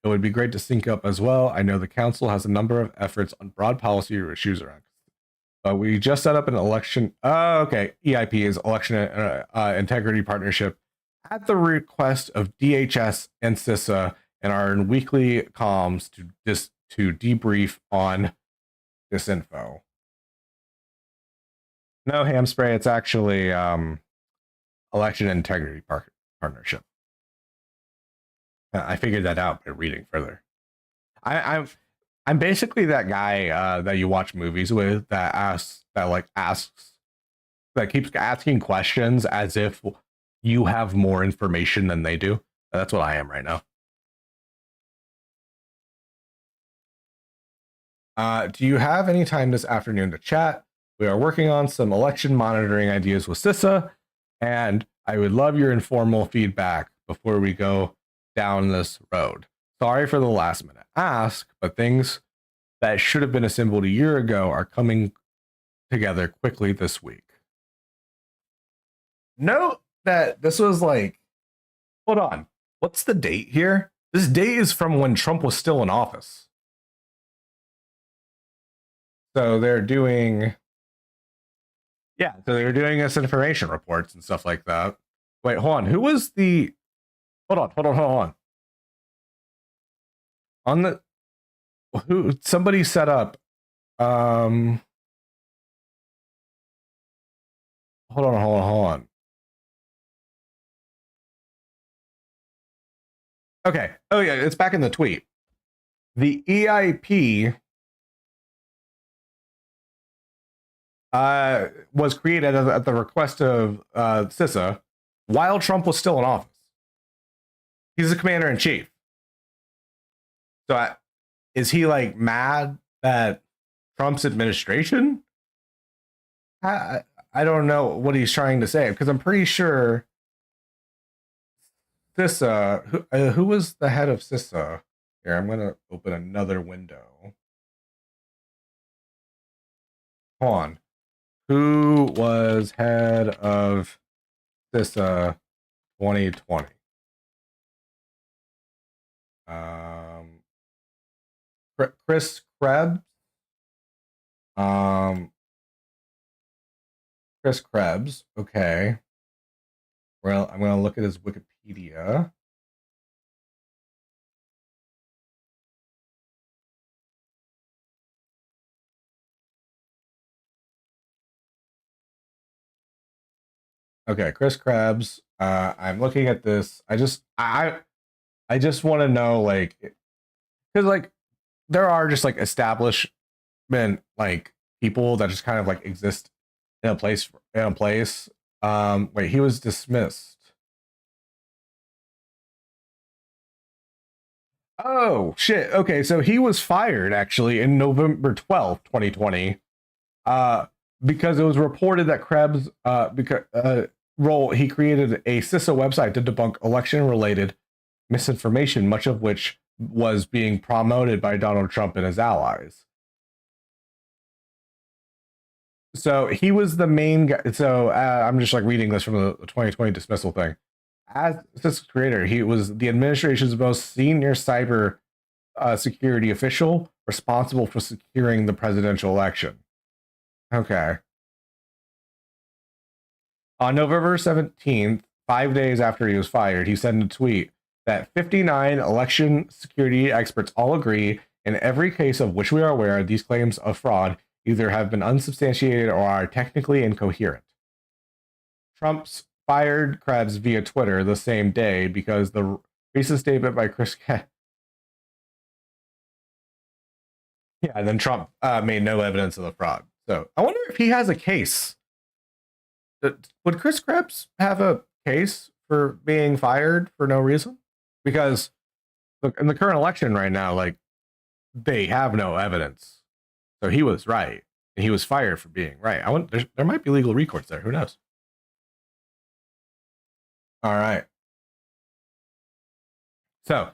it would be great to sync up as well. I know the council has a number of efforts on broad policy issues around. But we just set up an election. EIP is Election Integrity Partnership at the request of DHS and CISA, and are in weekly comms to debrief on disinfo. No ham spray. It's actually election integrity partnership. I figured that out by reading further. I'm basically that guy that you watch movies with that keeps asking questions as if you have more information than they do. That's what I am right now. Do you have any time this afternoon to chat? We are working on some election monitoring ideas with CISA, and I would love your informal feedback before we go down this road. Sorry for the last minute ask, but things that should have been assembled a year ago are coming together quickly this week. Note that this was like, hold on, what's the date here? This date is from when Trump was still in office. So they're doing, us information reports and stuff like that. Wait, hold on. Who was the? Hold on. On the, who somebody set up? Hold on. Okay. Oh yeah, it's back in the tweet. The EIP was created at the request of CISA while Trump was still in office. He's the commander in chief. So is he like mad at Trump's administration? I don't know what he's trying to say because I'm pretty sure CISA, who was the head of CISA? Here, I'm going to open another window. Hold on. Who was head of CISA 2020? Chris Krebs. Chris Krebs. Okay. Well, I'm going to look at his Wikipedia. Okay, Chris Krebs. I'm looking at this. I just want to know, like, because like there are just like establishment like people that just kind of like exist in a place. Wait, he was dismissed. Oh shit. Okay, so he was fired actually in November 12th, 2020. Because it was reported that Krebs role he created a CISA website to debunk election related misinformation, much of which was being promoted by Donald Trump and his allies. So he was the main guy. So I'm just like reading this from the 2020 dismissal thing. As CISA creator, he was the administration's most senior cyber security official responsible for securing the presidential election. Okay. On November 17th, 5 days after he was fired, he sent a tweet that 59 election security experts all agree in every case of which we are aware, these claims of fraud either have been unsubstantiated or are technically incoherent. Trump's fired Krebs via Twitter the same day because the recent statement by Chris. Yeah, and then Trump made no evidence of the fraud. So I wonder if he has a case. Would Chris Krebs have a case for being fired for no reason? Because look, in the current election right now, like they have no evidence. So he was right. And he was fired for being right. There might be legal recourse there. Who knows? All right. So,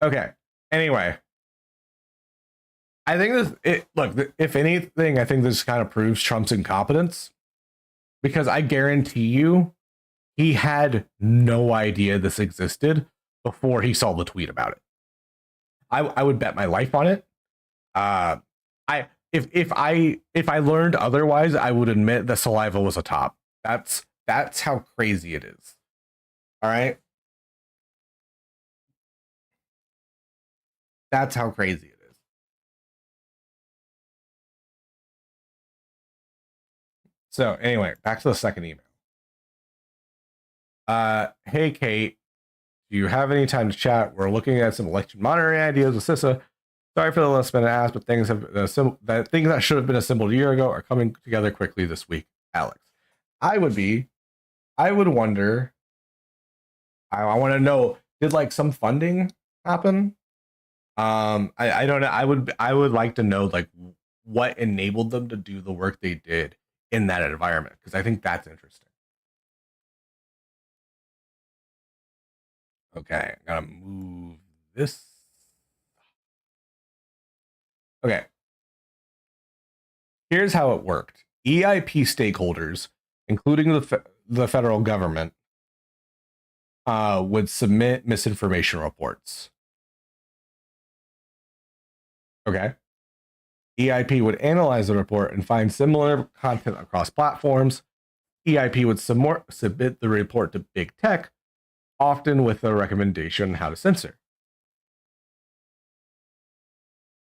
okay. Anyway, I think if anything, I think this kind of proves Trump's incompetence because I guarantee you he had no idea this existed before he saw the tweet about it. I would bet my life on it. If I learned otherwise, I would admit that saliva was a top. That's how crazy it is. All right. That's how crazy it is. So anyway, back to the second email. Hey Kate, do you have any time to chat? We're looking at some election monitoring ideas with CISA. Sorry for the last minute ask, but things that should have been assembled a year ago are coming together quickly this week. Alex, I would wonder. I want to know, did like some funding happen? I don't know. I would like to know like what enabled them to do the work they did in that environment, because I think that's interesting. Okay, I'm gonna move this. Okay, here's how it worked. EIP stakeholders, including the federal government, would submit misinformation reports. Okay. EIP would analyze the report and find similar content across platforms. EIP would submit the report to big tech, often with a recommendation on how to censor.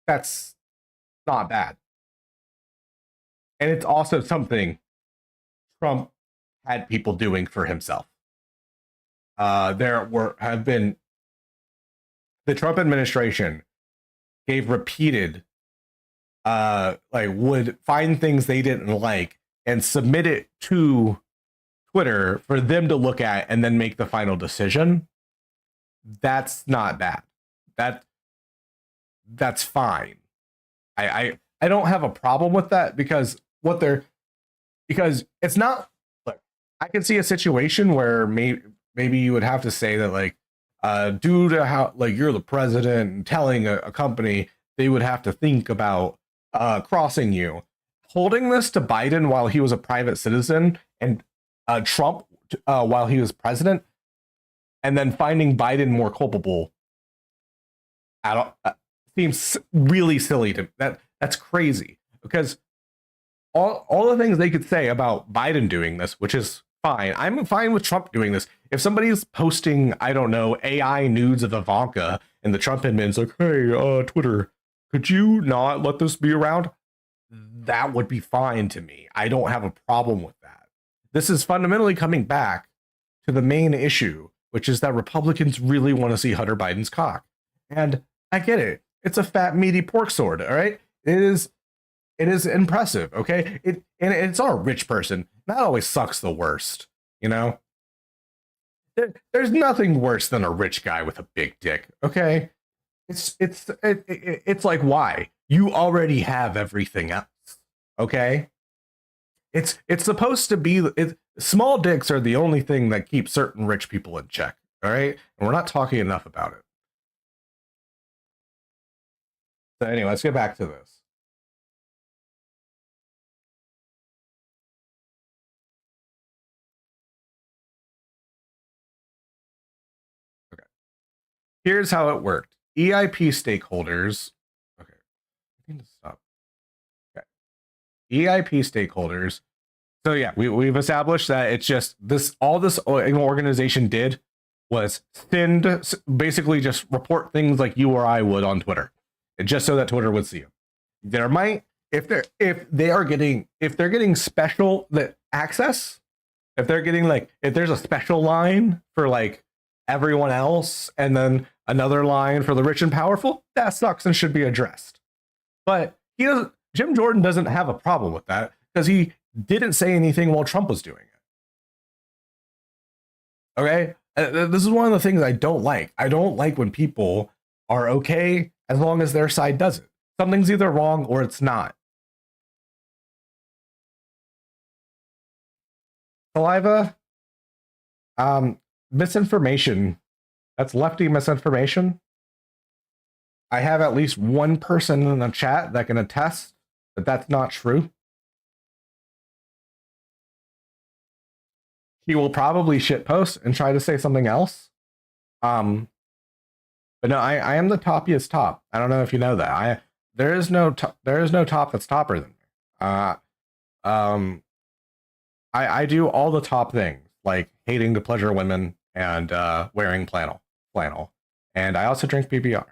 That's not bad. And it's also something Trump had people doing for himself. The Trump administration gave repeated would find things they didn't like and submit it to Twitter for them to look at and then make the final decision. That's not bad. That's fine. I don't have a problem with that, because it's not, look, I can see a situation where maybe you would have to say that, like, due to how, like, you're the president and telling a company, they would have to think about crossing you. Holding this to Biden while he was a private citizen, and Trump while he was president, and then finding Biden more culpable seems really silly to that's crazy, because all the things they could say about Biden doing this, which is fine. I'm fine with Trump doing this. If somebody's posting, I don't know, AI nudes of Ivanka, and the Trump admin's like, hey, Twitter, could you not let this be around? That would be fine to me. I don't have a problem with that. This is fundamentally coming back to the main issue, which is that Republicans really want to see Hunter Biden's cock. And I get it. It's a fat, meaty pork sword, all right? It is impressive, okay? And it's on a rich person. That always sucks the worst, you know? There's nothing worse than a rich guy with a big dick, okay? It's like, why? You already have everything else, okay? It's supposed to be, small dicks are the only thing that keep certain rich people in check, all right? And we're not talking enough about it. So anyway, let's get back to this. Okay. Here's how it worked. EIP stakeholders. Okay. I need to stop. Okay. EIP stakeholders. So yeah, we've established that it's just this. All this organization did was basically just report things like you or I would on Twitter, just so that Twitter would see them. There might, if they're getting special access, if they're getting, like, if there's a special line for like everyone else and then another line for the rich and powerful, that sucks and should be addressed. But Jim Jordan doesn't have a problem with that, because he didn't say anything while Trump was doing it. Okay? This is one of the things I don't like. I don't like when people are okay as long as their side does it. Something's either wrong or it's not. Saliva, misinformation. That's lefty misinformation. I have at least one person in the chat that can attest that that's not true. He will probably shitpost and try to say something else. But no, I am the toppiest top. I don't know if you know that. There is no top that's topper than me. I do all the top things, like hating to pleasure women and wearing flannel, and I also drink PBR.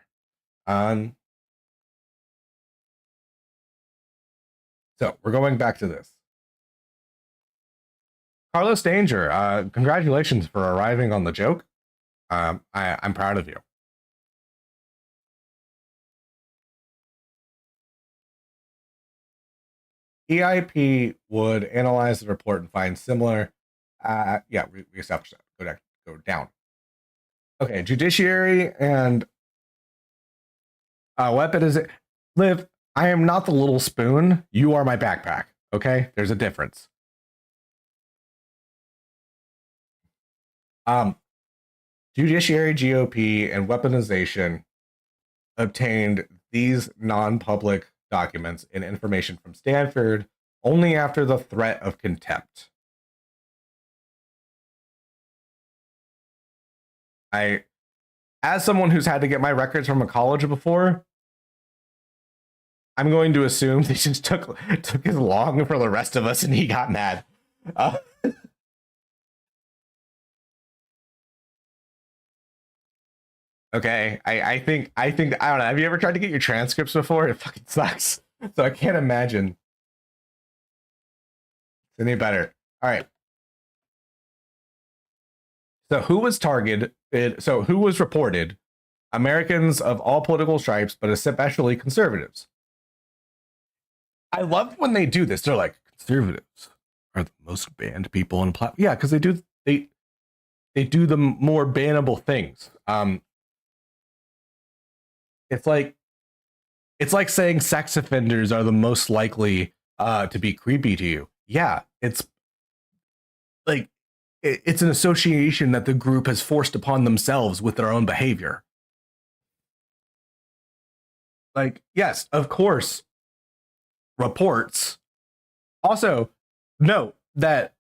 So we're going back to this. Carlos Danger, congratulations for arriving on the joke. I'm proud of you. EIP would analyze the report and find similar. Yeah, we established that. Go down. Okay, judiciary and weapon is it? Liv, I am not the little spoon. You are my backpack. Okay, there's a difference. Judiciary, GOP, and weaponization obtained these non-public documents and information from Stanford only after the threat of contempt. As someone who's had to get my records from a college before, I'm going to assume they just took as long for the rest of us, and he got mad. Okay, I think I don't know. Have you ever tried to get your transcripts before? It fucking sucks. So I can't imagine it's any better. All right. So who was targeted? So who was reported? Americans of all political stripes, but especially conservatives. I love when they do this. They're like, conservatives are the most banned people in yeah, because they do the more bannable things. It's like saying sex offenders are the most likely to be creepy to you. Yeah, it's like it's an association that the group has forced upon themselves with their own behavior. Like, yes, of course, reports. Also, note that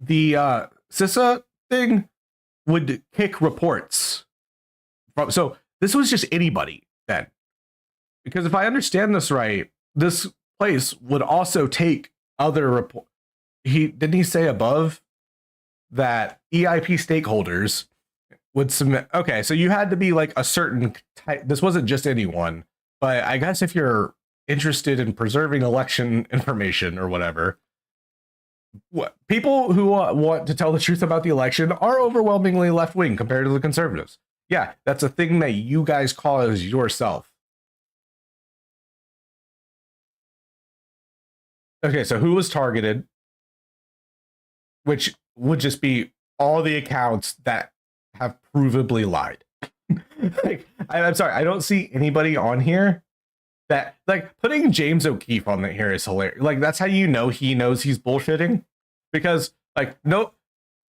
the CISA thing would kick reports. So this was just anybody then. Because if I understand this right, this place would also take other report. Didn't he say above that EIP stakeholders would submit? Okay, so you had to be like a certain type. This wasn't just anyone, but I guess if you're interested in preserving election information or whatever, people who want to tell the truth about the election are overwhelmingly left wing compared to the conservatives. Yeah, that's a thing that you guys cause yourself. Okay, so who was targeted? Which would just be all the accounts that have provably lied. Like, I'm sorry, I don't see anybody on here that, like, putting James O'Keefe on here is hilarious. Like, that's how you know he knows he's bullshitting, because like, no,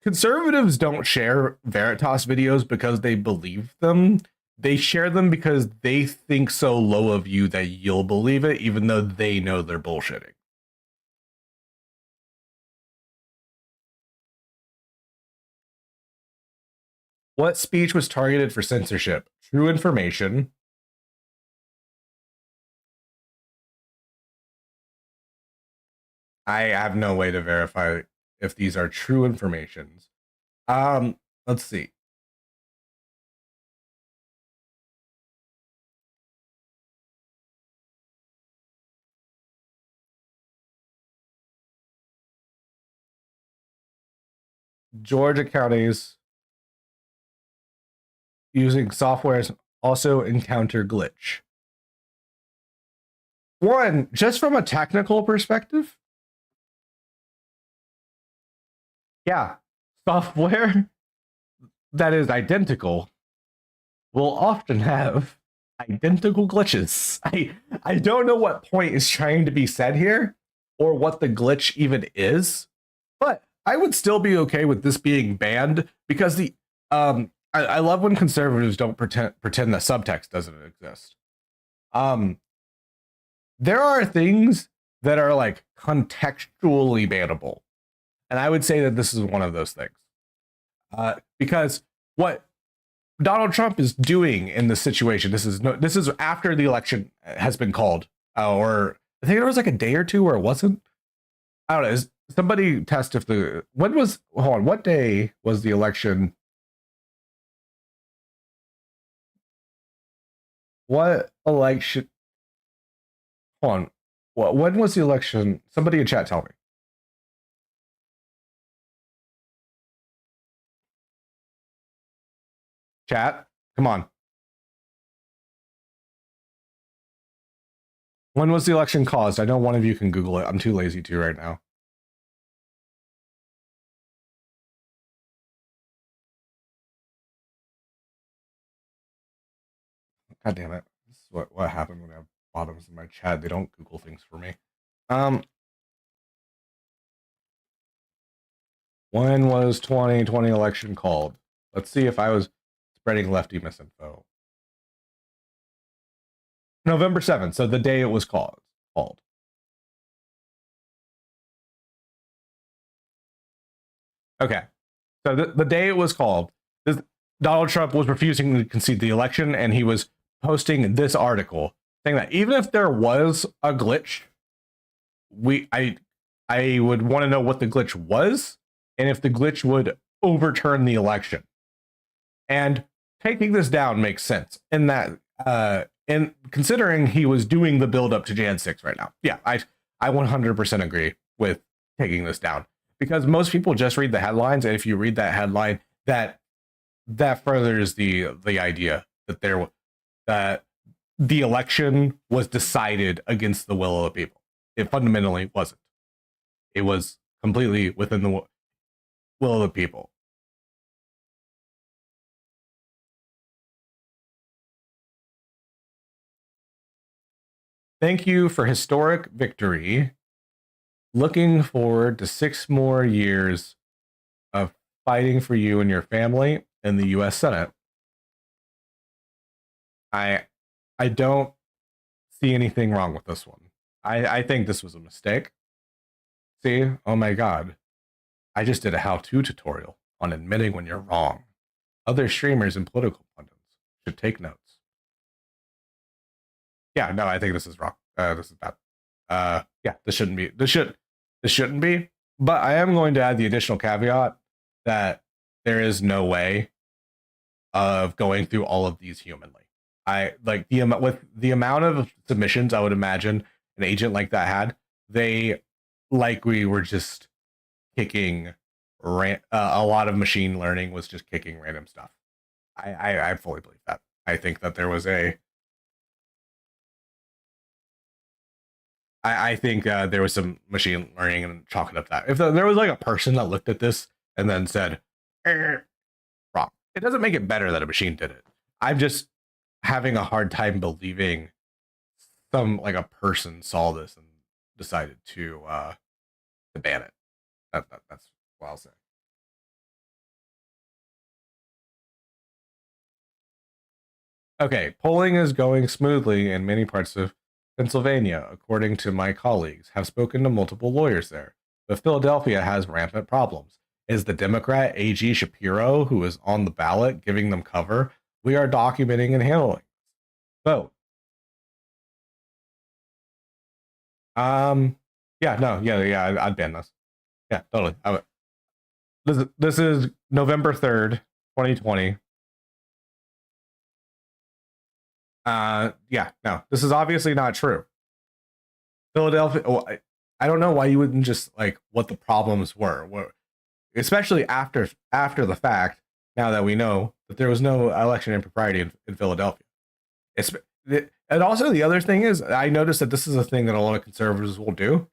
conservatives don't share Veritas videos because they believe them. They share them because they think so low of you that you'll believe it, even though they know they're bullshitting. What speech was targeted for censorship? True information. I have no way to verify if these are true informations. Let's see. Georgia counties using softwares also encounter glitch. One, just from a technical perspective, yeah, software that is identical will often have identical glitches. I don't know what point is trying to be said here or what the glitch even is, but I would still be okay with this being banned, because the I love when conservatives don't pretend that subtext doesn't exist. There are things that are like contextually bannable, and I would say that this is one of those things. Because what Donald Trump is doing in this situation, this is after the election has been called, or I think there was like a day or two where it wasn't. I don't know. Is somebody test if what day was the election? What election? Hold on. When was the election? Somebody in chat tell me. Chat, come on. When was the election caused? I know one of you can Google it. I'm too lazy to right now. God damn it. This is what happened when I have bottoms in my chat. They don't Google things for me. When was 2020 election called? Let's see if I was spreading lefty misinfo. November 7th, so the day it was called. Okay. So the day it was called, Donald Trump was refusing to concede the election, and he was posting this article saying that even if there was a glitch, I would want to know what the glitch was and if the glitch would overturn the election. And taking this down makes sense in that, and considering he was doing the build up to Jan 6 right now. Yeah, I 100% agree with taking this down, because most people just read the headlines, and if you read that headline, that furthers the idea that the election was decided against the will of the people. It fundamentally wasn't. It was completely within the will of the people. Thank you for historic victory. Looking forward to 6 more years of fighting for you and your family in the U.S. Senate. I don't see anything wrong with this one. I think this was a mistake. See? Oh my god. I just did a how-to tutorial on admitting when you're wrong. Other streamers and political pundits should take notes. Yeah, no, I think this is wrong. This is bad. Yeah, this shouldn't be. This shouldn't be. But I am going to add the additional caveat that there is no way of going through all of these humanly. I like with the amount of submissions I would imagine an agent like that had. They likely were just kicking a lot of machine learning was just kicking random stuff. I fully believe that. I think that there was I think there was some machine learning and chalking up that if there was like a person that looked at this and then said wrong, it doesn't make it better that a machine did it. I'm just having a hard time believing like a person saw this and decided to ban it. That's what I'll say. Okay, polling is going smoothly in many parts of Pennsylvania, according to my colleagues. Have spoken to multiple lawyers there, but Philadelphia has rampant problems. Is the Democrat A.G. Shapiro, who is on the ballot, giving them cover? We are documenting and handling. Vote. Yeah, I'd ban this. Yeah, totally. This is November 3rd, 2020. Yeah, no, this is obviously not true. Philadelphia. I don't know why you wouldn't just like what the problems were, especially after the fact. Now that we know that there was no election impropriety in Philadelphia, and also the other thing is, I noticed that this is a thing that a lot of conservatives will do.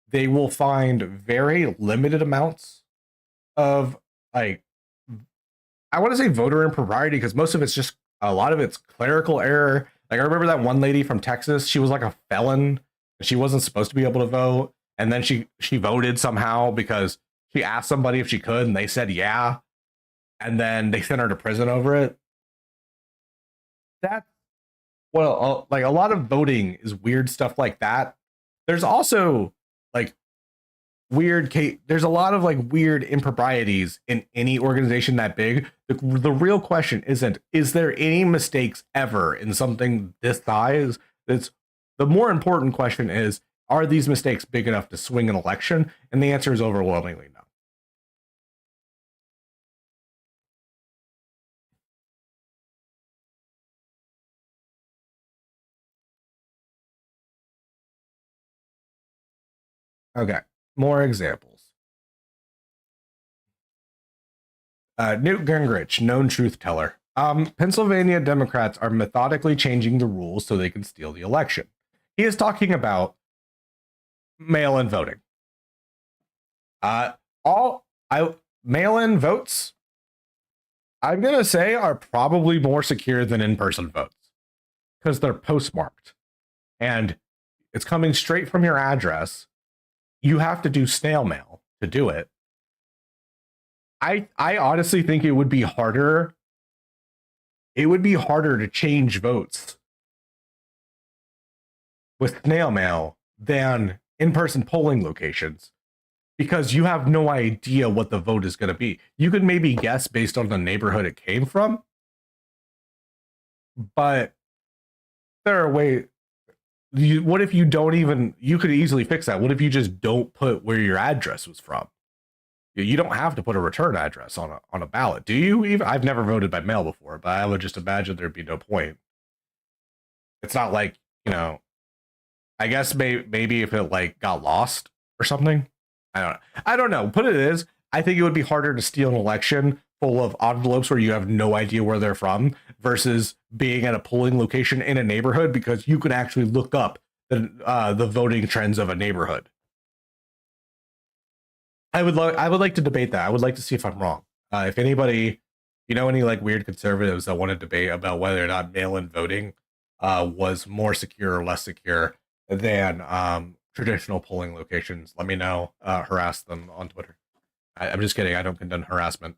They will find very limited amounts of like, I want to say voter impropriety, because most of it's just a lot of it's clerical error. Like I remember that one lady from Texas, she was like a felon. She wasn't supposed to be able to vote, and then she voted somehow because she asked somebody if she could, and they said yeah, and then they sent her to prison over it. That's like a lot of voting is weird stuff like that. There's also like there's a lot of like weird improprieties in any organization that big. The real question isn't, is there any mistakes ever in something this size? It's the more important question is, are these mistakes big enough to swing an election? And the answer is overwhelmingly no. Okay, more examples. Newt Gingrich, known truth teller. Pennsylvania Democrats are methodically changing the rules so they can steal the election. He is talking about mail-in voting. All mail-in votes, I'm gonna say, are probably more secure than in-person votes because they're postmarked and it's coming straight from your address. You have to do snail mail to do it. I honestly think it would be harder. It would be harder to change votes with snail mail than in-person polling locations because you have no idea what the vote is going to be. You could maybe guess based on the neighborhood it came from, but there are ways. What if you don't even? You could easily fix that. What if you just don't put where your address was from? You don't have to put a return address on a ballot, do you? Even I've never voted by mail before, but I would just imagine there'd be no point. It's not like, I guess maybe if it like got lost or something. I don't know. Put it is, I think it would be harder to steal an election full of envelopes where you have no idea where they're from versus being at a polling location in a neighborhood because you could actually look up the voting trends of a neighborhood. I would like to debate that. I would like to see if I'm wrong. If anybody, any like weird conservatives that want to debate about whether or not mail-in voting was more secure or less secure than traditional polling locations, let me know. Harass them on Twitter. I'm just kidding. I don't condone harassment.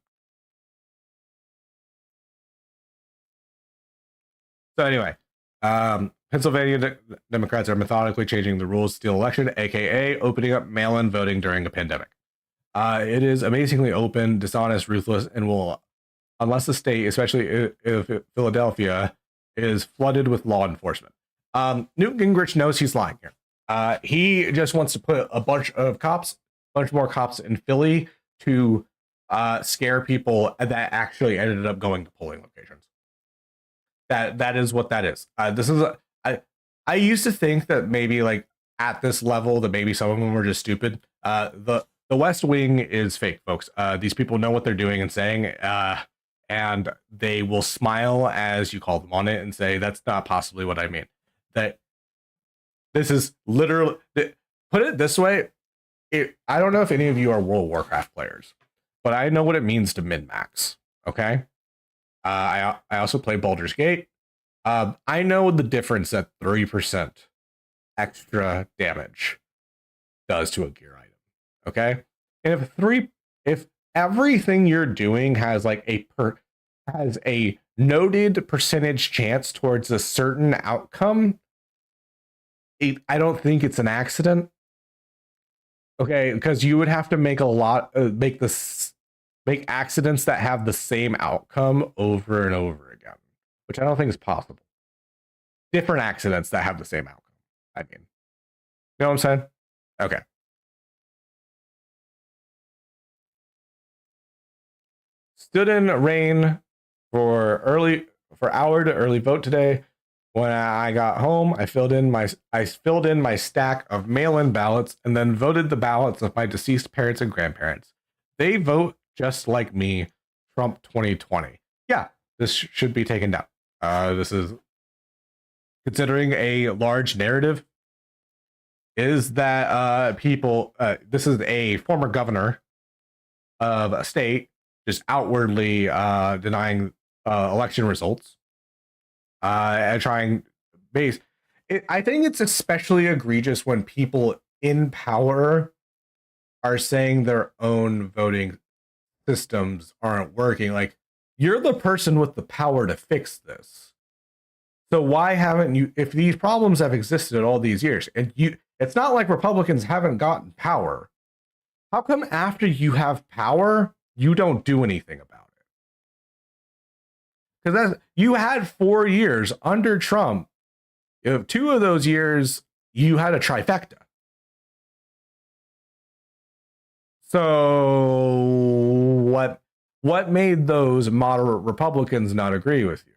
So anyway, Pennsylvania Democrats are methodically changing the rules to steal election, aka opening up mail-in voting during a pandemic. It is amazingly open, dishonest, ruthless, and will, unless the state, especially if Philadelphia, is flooded with law enforcement. Newt Gingrich knows he's lying here. He just wants to put a bunch more cops in Philly to scare people that actually ended up going to polling locations. That is what that is. I used to think that maybe like at this level that maybe some of them were just stupid. The West Wing is fake, folks. These people know what they're doing and saying, and they will smile as you call them on it and say, that's not possibly what I mean. That this is literally, put it this way, I don't know if any of you are World of Warcraft players, but I know what it means to min-max, okay? I also play Baldur's Gate. I know the difference that 3% extra damage does to a gear item. Okay, and if everything you're doing has like has a noted percentage chance towards a certain outcome, I don't think it's an accident. Okay, because you would have to make make accidents that have the same outcome over and over again, which I don't think is possible. Different accidents that have the same outcome. I mean, you know what I'm saying? Okay. Stood in rain for hour to early vote today. When I got home, I filled in my stack of mail-in ballots and then voted the ballots of my deceased parents and grandparents. They vote just like me. Trump 2020. Yeah, this should be taken down. This is considering a large narrative. Is that people? This is a former governor of a state just outwardly denying election results and trying base. I think it's especially egregious when people in power are saying their own voting systems aren't working. Like, you're the person with the power to fix this. So why haven't you, if these problems have existed all these years, and it's not like Republicans haven't gotten power. How come after you have power, you don't do anything about it? Because you had 4 years under Trump. 2 of those years, you had a trifecta. So what made those moderate Republicans not agree with you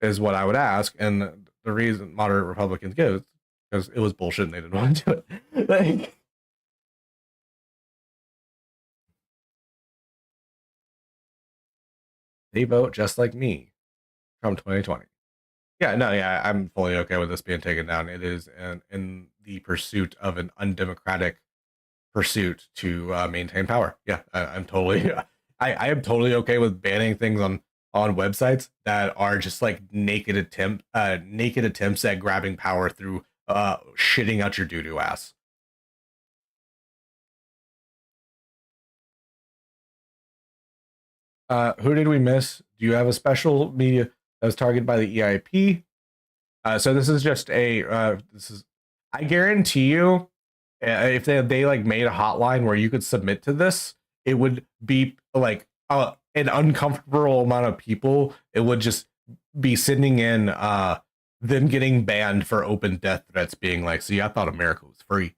is what I would ask. And the reason moderate Republicans give is because it was bullshit and they didn't want to do it. Like, they vote just like me from 2020. Yeah, no, yeah, I'm fully okay with this being taken down. It is in the pursuit of an undemocratic pursuit to maintain power. Yeah, I'm totally, I am totally okay with banning things on websites that are just like naked attempts at grabbing power through shitting out your doo doo ass. Who did we miss? Do you have a special media that was targeted by the EIP? So this is just a this is I guarantee you if they like made a hotline where you could submit to this, it would be like an uncomfortable amount of people. It would just be sending in them getting banned for open death threats, being like, "See, I thought America was free."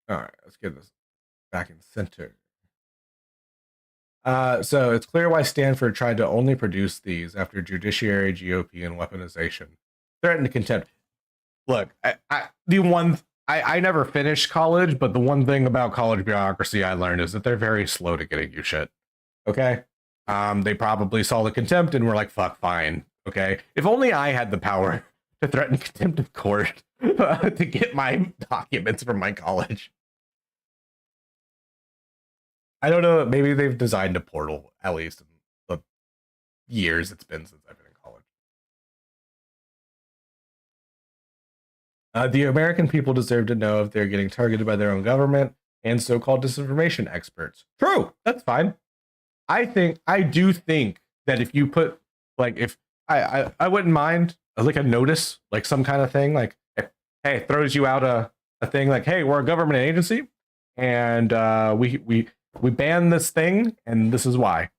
All right, let's get this back in center. So it's clear why Stanford tried to only produce these after judiciary, GOP, and weaponization threatened contempt. Look, I never finished college, but the one thing about college bureaucracy I learned is that they're very slow to getting you shit. Okay, they probably saw the contempt and were like, "Fuck, fine." Okay, if only I had the power to threaten contempt of court to get my documents from my college. I don't know. Maybe they've designed a portal, at least in the years it's been since I've been in college. The American people deserve to know if they're getting targeted by their own government and so-called disinformation experts. True, that's fine. I do think that if you put like if I wouldn't mind like a notice, like some kind of thing, like hey, throws you out a thing like, hey, we're a government agency and we ban this thing and this is why.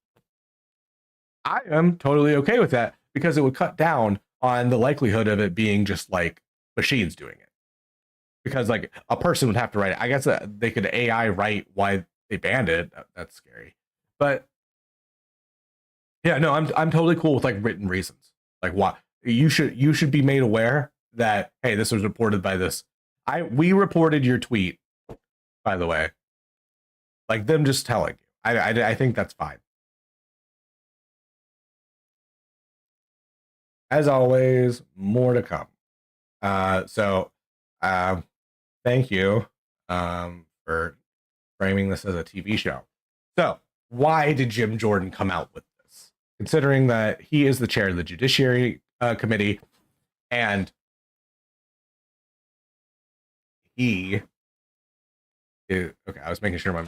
I am totally okay with that because it would cut down on the likelihood of it being just like machines doing it. Because like a person would have to write it. I guess they could AI write why they banned it. That's scary. But yeah, no, I'm totally cool with like written reasons. Like what you should be made aware that hey, this was reported by this. We reported your tweet, by the way. Like them just telling you. I think that's fine. As always, more to come. So thank you for framing this as a TV show. So, why did Jim Jordan come out with this? Considering that he is the chair of the Judiciary Committee and he is okay. I was making sure my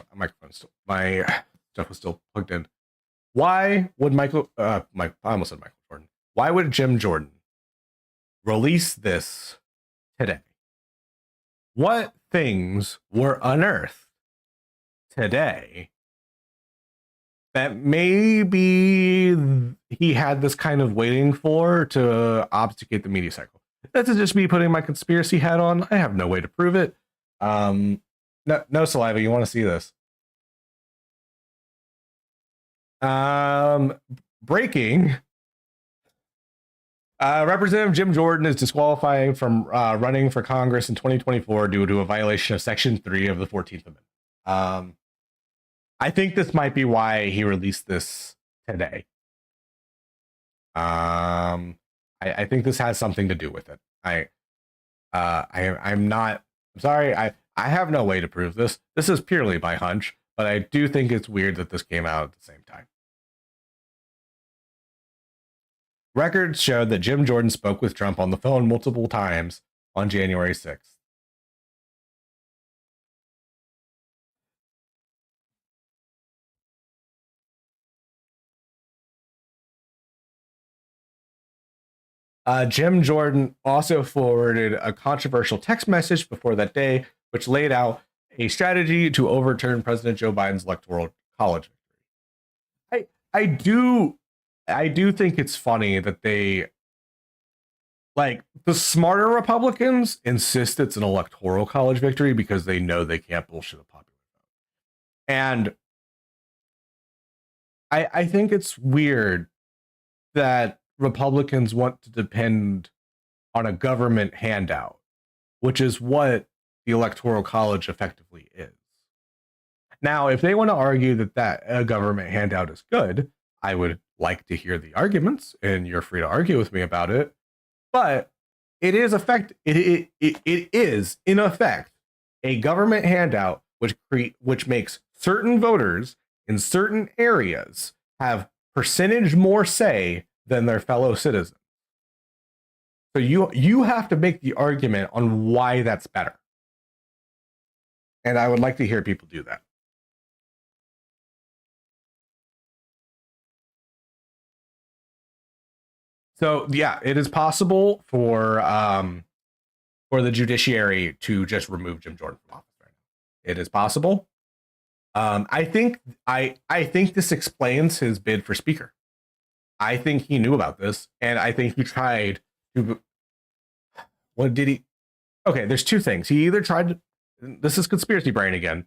stuff was still plugged in. Why would I almost said Michael Jordan. Why would Jim Jordan release this today? What things were unearthed today that maybe he had this kind of waiting for to obfuscate the media cycle? That's just me putting my conspiracy hat on. I have no way to prove it. No saliva. You want to see this? Breaking. Representative Jim Jordan is disqualifying from running for Congress in 2024 due to a violation of Section 3 of the 14th Amendment. I think this might be why he released this today. I think this has something to do with it. I'm not. I'm sorry. I have no way to prove this. This is purely by hunch, but I do think it's weird that this came out at the same time. Records showed that Jim Jordan spoke with Trump on the phone multiple times on January 6th. Jim Jordan also forwarded a controversial text message before that day, which laid out a strategy to overturn President Joe Biden's electoral college victory. I do think it's funny that they like the smarter Republicans insist it's an electoral college victory because they know they can't bullshit a popular vote. And I think it's weird that Republicans want to depend on a government handout which is what the Electoral College effectively is. Now, if they want to argue that a government handout is good, I would like to hear the arguments, and you're free to argue with me about it. But it is it is in effect a government handout which makes certain voters in certain areas have percentage more say than their fellow citizens. So you have to make the argument on why that's better. And I would like to hear people do that. So yeah, it is possible for the judiciary to just remove Jim Jordan from office right now. It is possible. I think this explains his bid for speaker. I think he knew about this, and I think he tried to. What did he? Okay, there's two things. He either tried to. This is conspiracy brain again.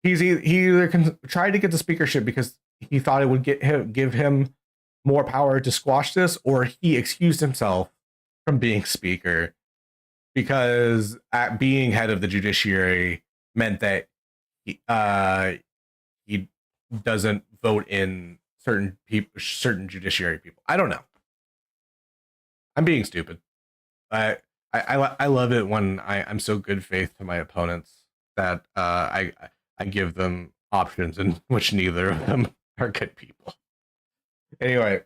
He either tried to get the speakership because he thought it would give him more power to squash this, or he excused himself from being speaker because at being head of the judiciary meant that he doesn't vote in certain judiciary people. I don't know. I'm being stupid. I love it when I'm so good faith to my opponents that I give them options in which neither of them are good people. Anyway,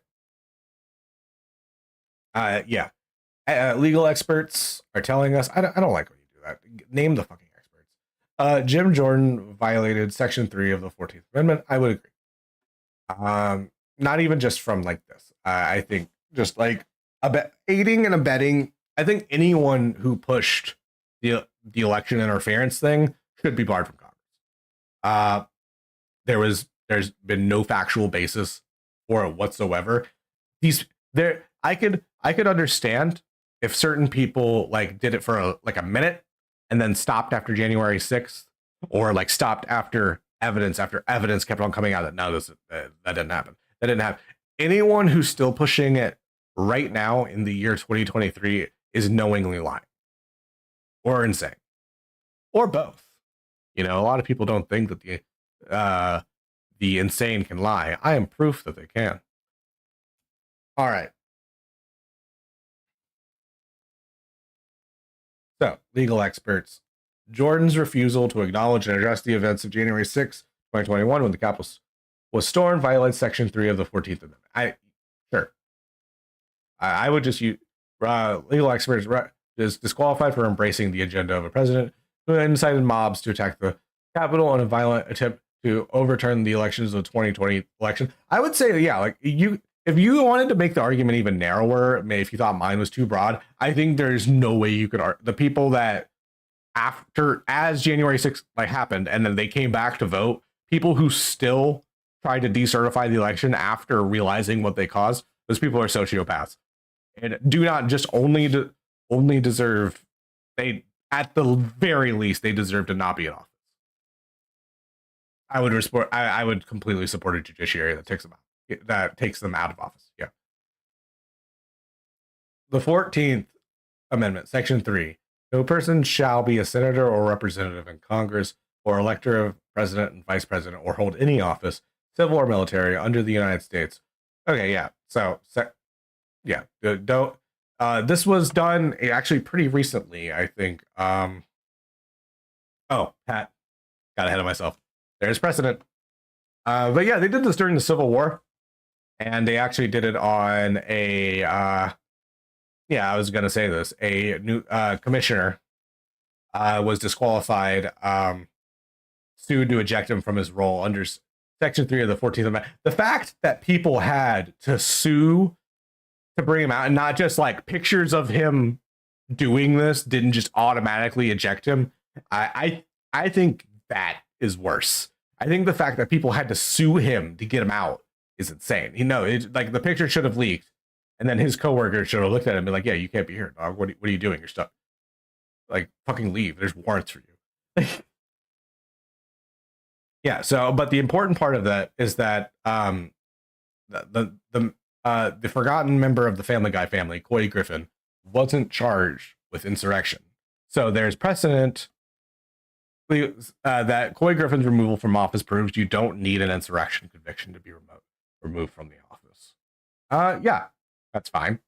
yeah, legal experts are telling us I don't like when you do that. Name the fucking experts. Jim Jordan violated Section 3 of the 14th Amendment. I would agree. Not even just from like this. I think just like aiding and abetting. I think anyone who pushed the election interference thing should be barred from Congress. There's been no factual basis for it whatsoever. I could understand if certain people like did it for a minute and then stopped after January 6th, or like stopped after evidence kept on coming out that no, that didn't happen. That didn't happen. Anyone who's still pushing it right now in the year 2023 is knowingly lying or insane or both. You know, a lot of people don't think that the insane can lie. I am proof that they can. All right. So, legal experts. Jordan's refusal to acknowledge and address the events of January 6, 2021, when the Capitol was stormed, violates Section 3 of the 14th Amendment. I would just use legal experts is disqualified for embracing the agenda of a president who incited mobs to attack the Capitol in a violent attempt to overturn the elections of the 2020 election. I would say, yeah, like if you wanted to make the argument even narrower, if you thought mine was too broad, I think there's no way you could the people that as January 6th like happened and then they came back to vote, people who still tried to decertify the election after realizing what they caused, those people are sociopaths and do not just only deserve, they at the very least they deserve to not be in office. I would completely support a judiciary that takes them out of office. Yeah. The 14th Amendment, Section 3. No person shall be a senator or representative in Congress or elector of president and vice president or hold any office, civil or military, under the United States. Okay, yeah. So yeah, don't. This was done actually pretty recently, I think. Oh, Pat, got ahead of myself. There's precedent. But yeah, they did this during the Civil War, and they actually did it on a. Yeah, I was going to say this. A new commissioner was disqualified, sued to eject him from his role under Section 3 of the 14th Amendment. The fact that people had to sue to bring him out, and not just like pictures of him doing this didn't just automatically eject him. I think that is worse. I think the fact that people had to sue him to get him out is insane. You know, like the picture should have leaked. And then his coworker should have looked at him and been like, yeah, you can't be here, dog. What are you doing? You're stuck. Like, fucking leave. There's warrants for you. Yeah, so, but the important part of that is that the forgotten member of the Family Guy family, Coy Griffin, wasn't charged with insurrection. So there's precedent that Coy Griffin's removal from office proves you don't need an insurrection conviction to be removed from the office. Yeah, that's fine.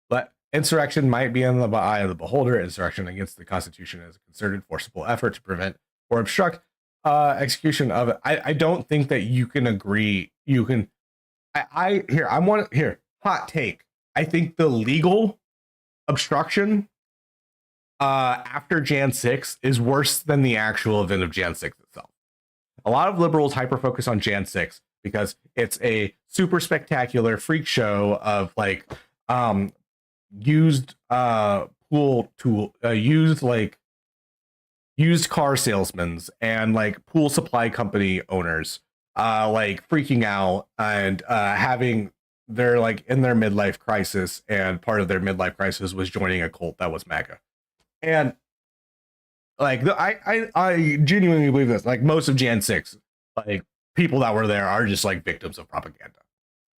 But insurrection might be in the eye of the beholder. Insurrection against the Constitution is a concerted, forcible effort to prevent or obstruct execution of it. I don't think that you can agree. You can. Hot take. I think the legal obstruction after Jan 6 is worse than the actual event of Jan 6 itself. A lot of liberals hyper focus on Jan 6 because it's a super spectacular freak show of like used used car salesmen and like pool supply company owners like freaking out and having they're like in their midlife crisis, and part of their midlife crisis was joining a cult that was MAGA. And like I genuinely believe this. Like most of Jan 6, like people that were there are just like victims of propaganda.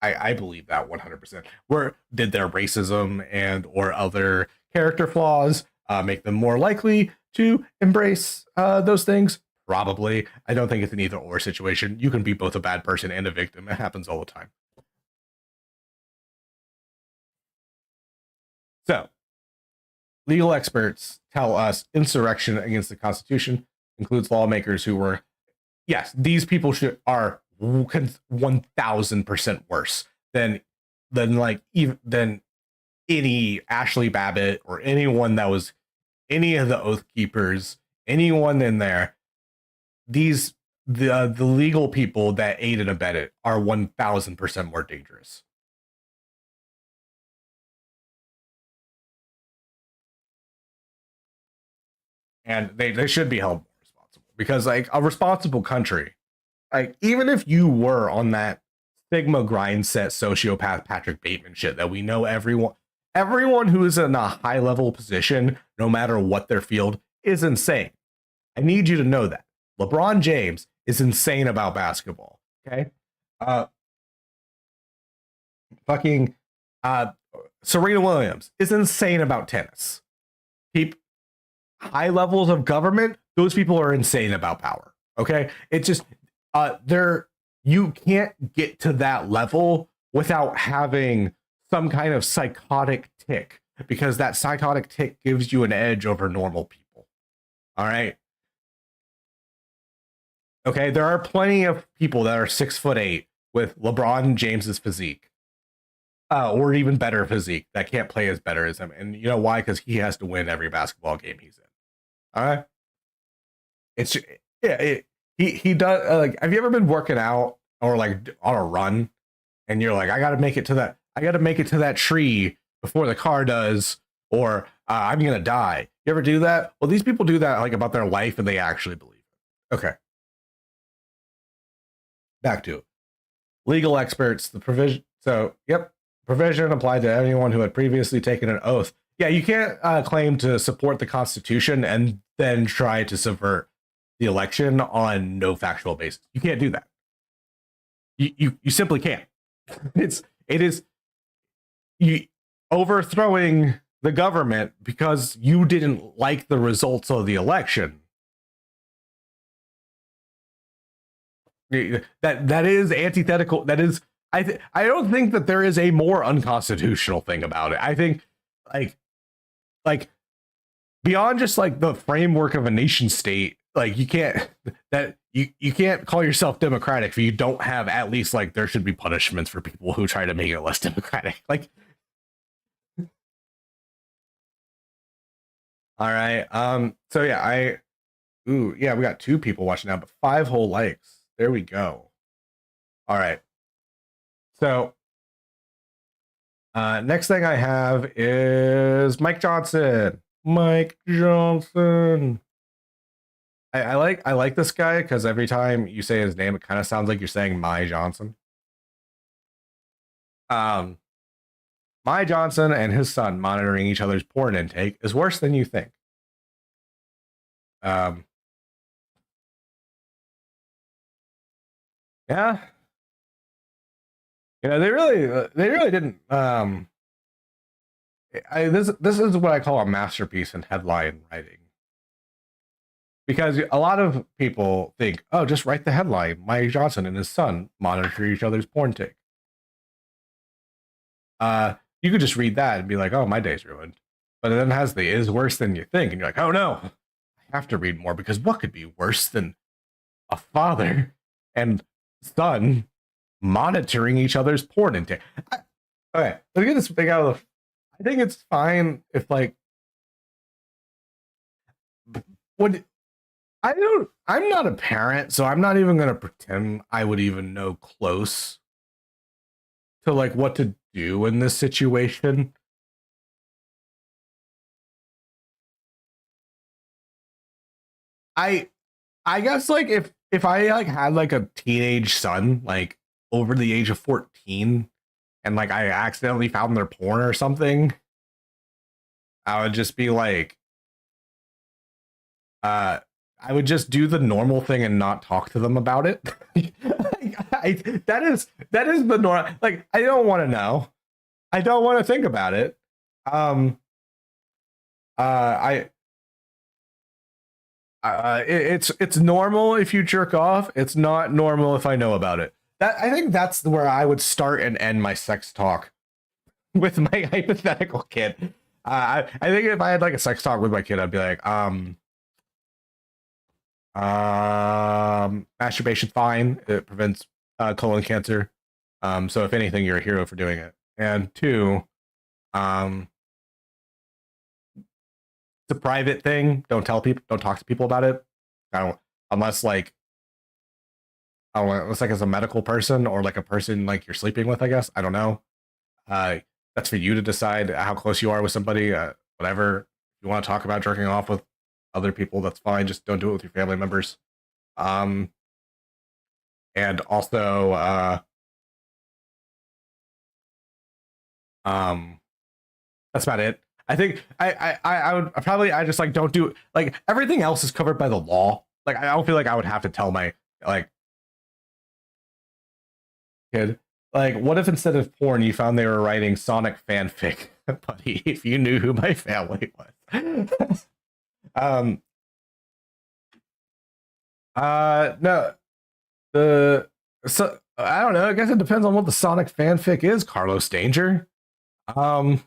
I believe that 100%. Did their racism and or other character flaws make them more likely to embrace those things? Probably. I don't think it's an either or situation. You can be both a bad person and a victim. It happens all the time. So, legal experts tell us insurrection against the Constitution includes lawmakers who were, yes, these people are 1,000% worse than any Ashley Babbitt or anyone that was any of the Oath Keepers, anyone in there. The legal people that aid and abet it are 1,000% more dangerous. And they should be held more responsible, because like a responsible country, like even if you were on that Sigma grind set sociopath Patrick Bateman shit that we know everyone who is in a high level position, no matter what their field, is insane. I need you to know that LeBron James is insane about basketball. Okay. Fucking Serena Williams is insane about tennis. High levels of government, those people are insane about power. Okay. It's just you can't get to that level without having some kind of psychotic tick, because that psychotic tick gives you an edge over normal people. All right. Okay, there are plenty of people that are 6'8" with LeBron James's physique, or even better physique, that can't play as better as him. And you know why? Because he has to win every basketball game he's in. All right. It's yeah. He does. Like, have you ever been working out or like on a run, and you're like, I got to make it to that tree before the car does, or I'm gonna die. You ever do that? Well, these people do that like about their life, and they actually believe it. Okay. Back to legal experts. The provision. So, yep, provision applied to anyone who had previously taken an oath. Yeah, you can't claim to support the Constitution and then try to subvert the election on no factual basis. You can't do that. You simply can't. It is you overthrowing the government because you didn't like the results of the election. That is antithetical. That is, I don't think that there is a more unconstitutional thing about it. I think like beyond just like the framework of a nation state, like you can't call yourself democratic if you don't have at least like there should be punishments for people who try to make it less democratic. Like, all right. So yeah, we got 2 people watching now, but 5 whole likes. There we go. All right. So next thing I have is Mike Johnson. Mike Johnson. I like this guy because every time you say his name, it kind of sounds like you're saying My Johnson. My Johnson and his son monitoring each other's porn intake is worse than you think. Yeah. You know, they really didn't this is what I call a masterpiece in headline writing. Because a lot of people think, oh, just write the headline: Mike Johnson and his son monitor each other's porn take. You could just read that and be like, oh, my day's ruined. But it then has the is worse than you think, and you're like, oh no, I have to read more, because what could be worse than a father and son monitoring each other's porn intake? Okay, let's get this thing out of the. I think it's fine if, like, what I'm not a parent, so I'm not even gonna pretend I would even know close to like what to do in this situation. I I guess, like, if I like had like a teenage son, like over the age of 14, and like I accidentally found their porn or something, I would just be like, I would just do the normal thing and not talk to them about it. That is the norm. Like, I don't want to know. I don't want to think about it. I it's normal if you jerk off. It's not normal if I know about it. That, I think that's where I would start and end my sex talk with my hypothetical kid. I think if I had like a sex talk with my kid, I'd be like, masturbation's fine. It prevents colon cancer. So if anything, you're a hero for doing it. And two, it's a private thing. Don't tell people. Don't talk to people about it. I don't, unless like, I don't know, unless like as a medical person or like a person like you're sleeping with. I guess I don't know. That's for you to decide how close you are with somebody. Whatever. If you want to talk about jerking off with other people, that's fine. Just don't do it with your family members. And also, that's about it. I think I would probably, I just like don't do, like, everything else is covered by the law. Like, I don't feel like I would have to tell my like kid, like, what if instead of porn you found they were writing Sonic fanfic, buddy? If you knew who my family was. No, the so I don't know. I guess it depends on what the Sonic fanfic is, Carlos Danger. Um,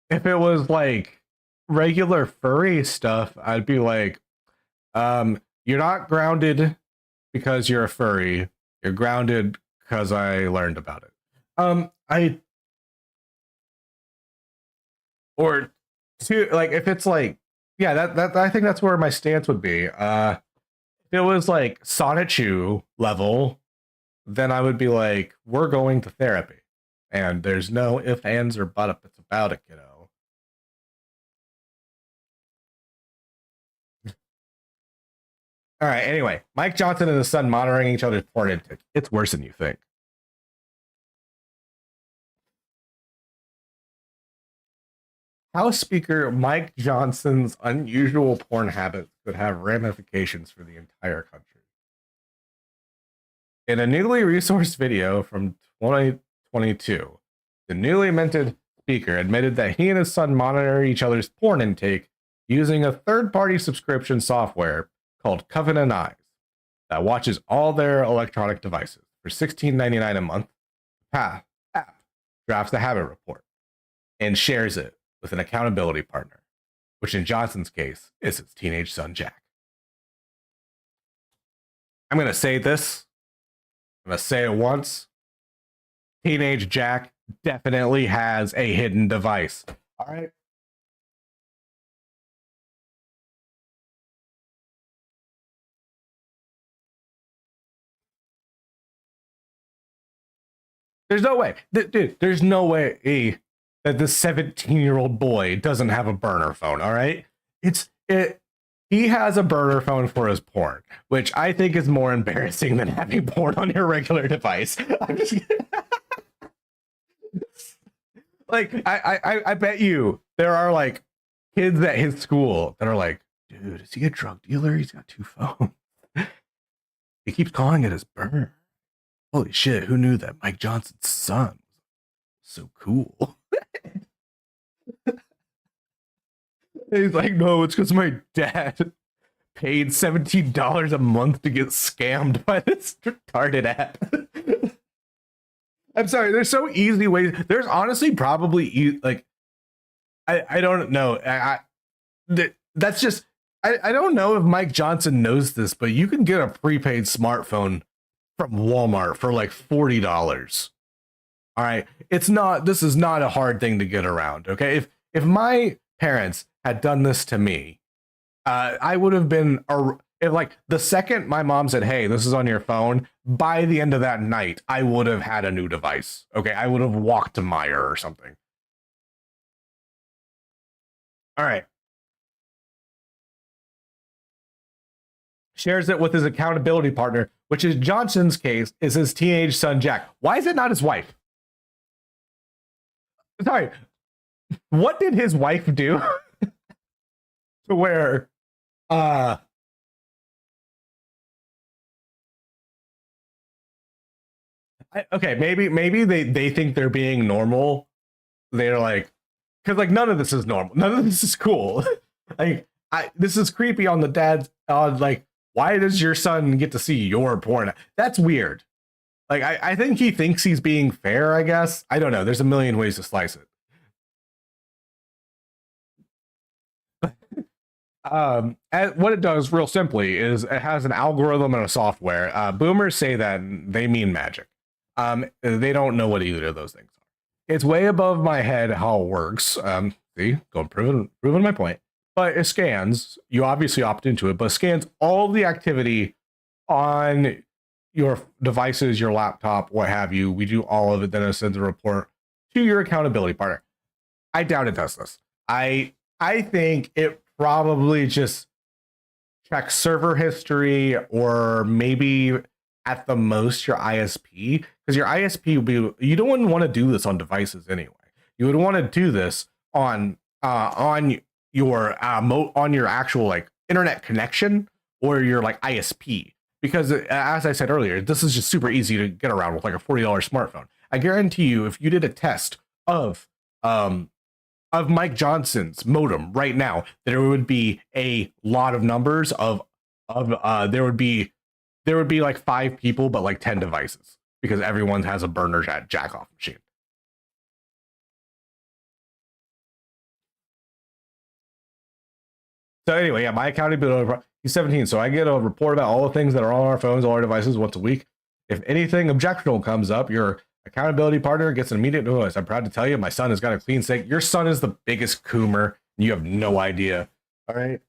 if it was like regular furry stuff, I'd be like, you're not grounded because you're a furry. You're grounded because I learned about it. I or two, like, if it's like, yeah, that I think that's where my stance would be. If it was like Sonichu level, then I would be like, we're going to therapy, and there's no if, ands, or but if it's about it, kiddo. All right. Anyway, Mike Johnson and his son monitoring each other's porn intake. It's worse than you think. House Speaker Mike Johnson's unusual porn habits could have ramifications for the entire country. In a newly resourced video from 2022, the newly minted speaker admitted that he and his son monitor each other's porn intake using a third-party subscription software called Covenant Eyes that watches all their electronic devices for $16.99 a month. The app drafts the habit report and shares it with an accountability partner, which in Johnson's case is his teenage son, Jack. I'm going to say this. I'm going to say it once. Teenage Jack definitely has a hidden device. All right. There's no way. Dude, there's no way that this 17-year-old boy doesn't have a burner phone, all right? He has a burner phone for his porn, which I think is more embarrassing than having porn on your regular device. I'm just like, I bet you there are like kids at his school that are like, dude, is he a drug dealer? He's got two phones. He keeps calling it his burner. Holy shit, who knew that Mike Johnson's son was so cool? He's like, no, it's because my dad paid $17 a month to get scammed by this retarded app. I'm sorry, there's so easy ways. There's honestly probably like I don't know. That's just I don't know if Mike Johnson knows this, but you can get a prepaid smartphone from Walmart for like $40. All right. This is not a hard thing to get around. Okay. If my parents had done this to me, I would have been if like the second my mom said, hey, this is on your phone, by the end of that night, I would have had a new device. Okay. I would have walked to Meijer or something. All right. Shares it with his accountability partner, which is Johnson's case, is his teenage son, Jack. Why is it not his wife? Sorry. What did his wife do to where okay, maybe they think they're being normal. They're like, because like none of this is normal. None of this is cool. Like this is creepy on the dad's like, why does your son get to see your porn? That's weird. Like I think he thinks he's being fair, I guess. I don't know. There's a million ways to slice it. And what it does real simply is it has an algorithm and a software. Boomers say that they mean magic. They don't know what either of those things are. It's way above my head how it works. See, proving my point. But it scans. You obviously opt into it, but it scans all the activity on your devices, your laptop, what have you. We do all of it. Then it sends a report to your accountability partner. I doubt it does this. I think it probably just checks server history, or maybe at the most your ISP, because your ISP would be, you don't want to do this on devices anyway. You would want to do this on your on your actual like internet connection or your like ISP, because as I said earlier, this is just super easy to get around with like a $40 smartphone. I guarantee you, if you did a test of Mike Johnson's modem right now, there would be a lot of numbers of there would be like 5 people, but like 10 devices, because everyone has a burner jack off machine. So anyway, yeah, my accountability, he's 17, so I get a report about all the things that are on our phones, all our devices once a week. If anything objectionable comes up, your accountability partner gets an immediate notice. I'm proud to tell you, my son has got a clean slate. Your son is the biggest coomer. You have no idea. All right.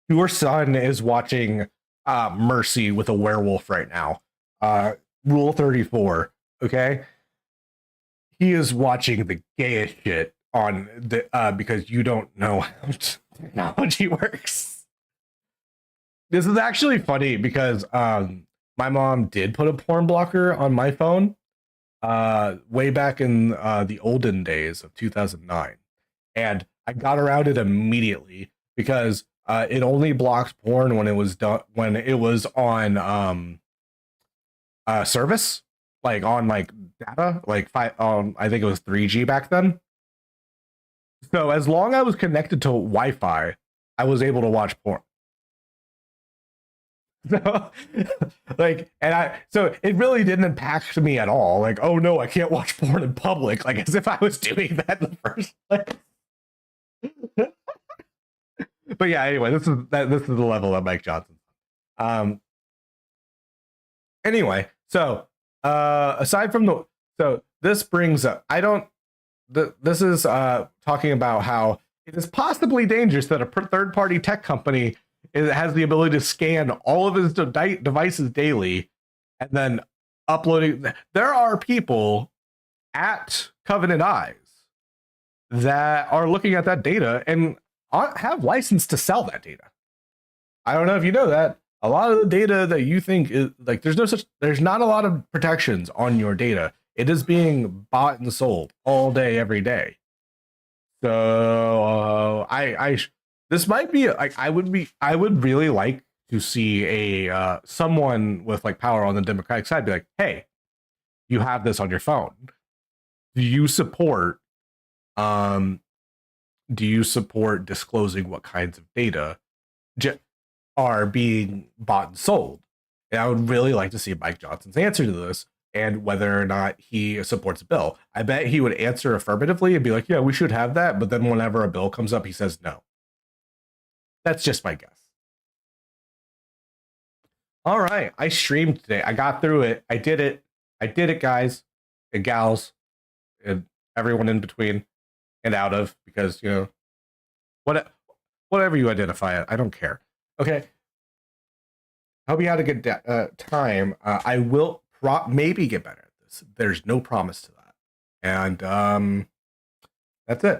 Your son is watching Mercy with a werewolf right now. Rule 34. Okay. He is watching the gayest shit on the because you don't know how technology works. This is actually funny because my mom did put a porn blocker on my phone way back in the olden days of 2009, and I got around it immediately because it only blocked porn when it was done, when it was on service, like on like data, like I think it was 3G back then. So as long as I was connected to Wi-Fi, I was able to watch porn. So like, so it really didn't impact me at all. Like, oh no, I can't watch porn in public, like as if I was doing that in the first place. But yeah, anyway, this is the level of Mike Johnson. Anyway, so aside from this brings up, this is talking about how it is possibly dangerous that a third-party tech company has the ability to scan all of his devices daily and then uploading. There are people at Covenant Eyes that are looking at that data and have license to sell that data. I don't know if you know that. A lot of the data that you think is like, there's not a lot of protections on your data. It is being bought and sold all day, every day. So this might be like, I would really like to see a someone with like power on the Democratic side be like, hey, you have this on your phone. do you support disclosing what kinds of data are being bought and sold? And I would really like to see Mike Johnson's answer to this and whether or not he supports a bill. I bet he would answer affirmatively and be like, yeah, we should have that. But then whenever a bill comes up, he says no. That's just my guess. All right. I streamed today. I got through it. I did it, guys and gals and everyone in between and out of, because, whatever you identify it, I don't care. Okay. Hope you had a good time. I will maybe get better at this. There's no promise to that. And that's it.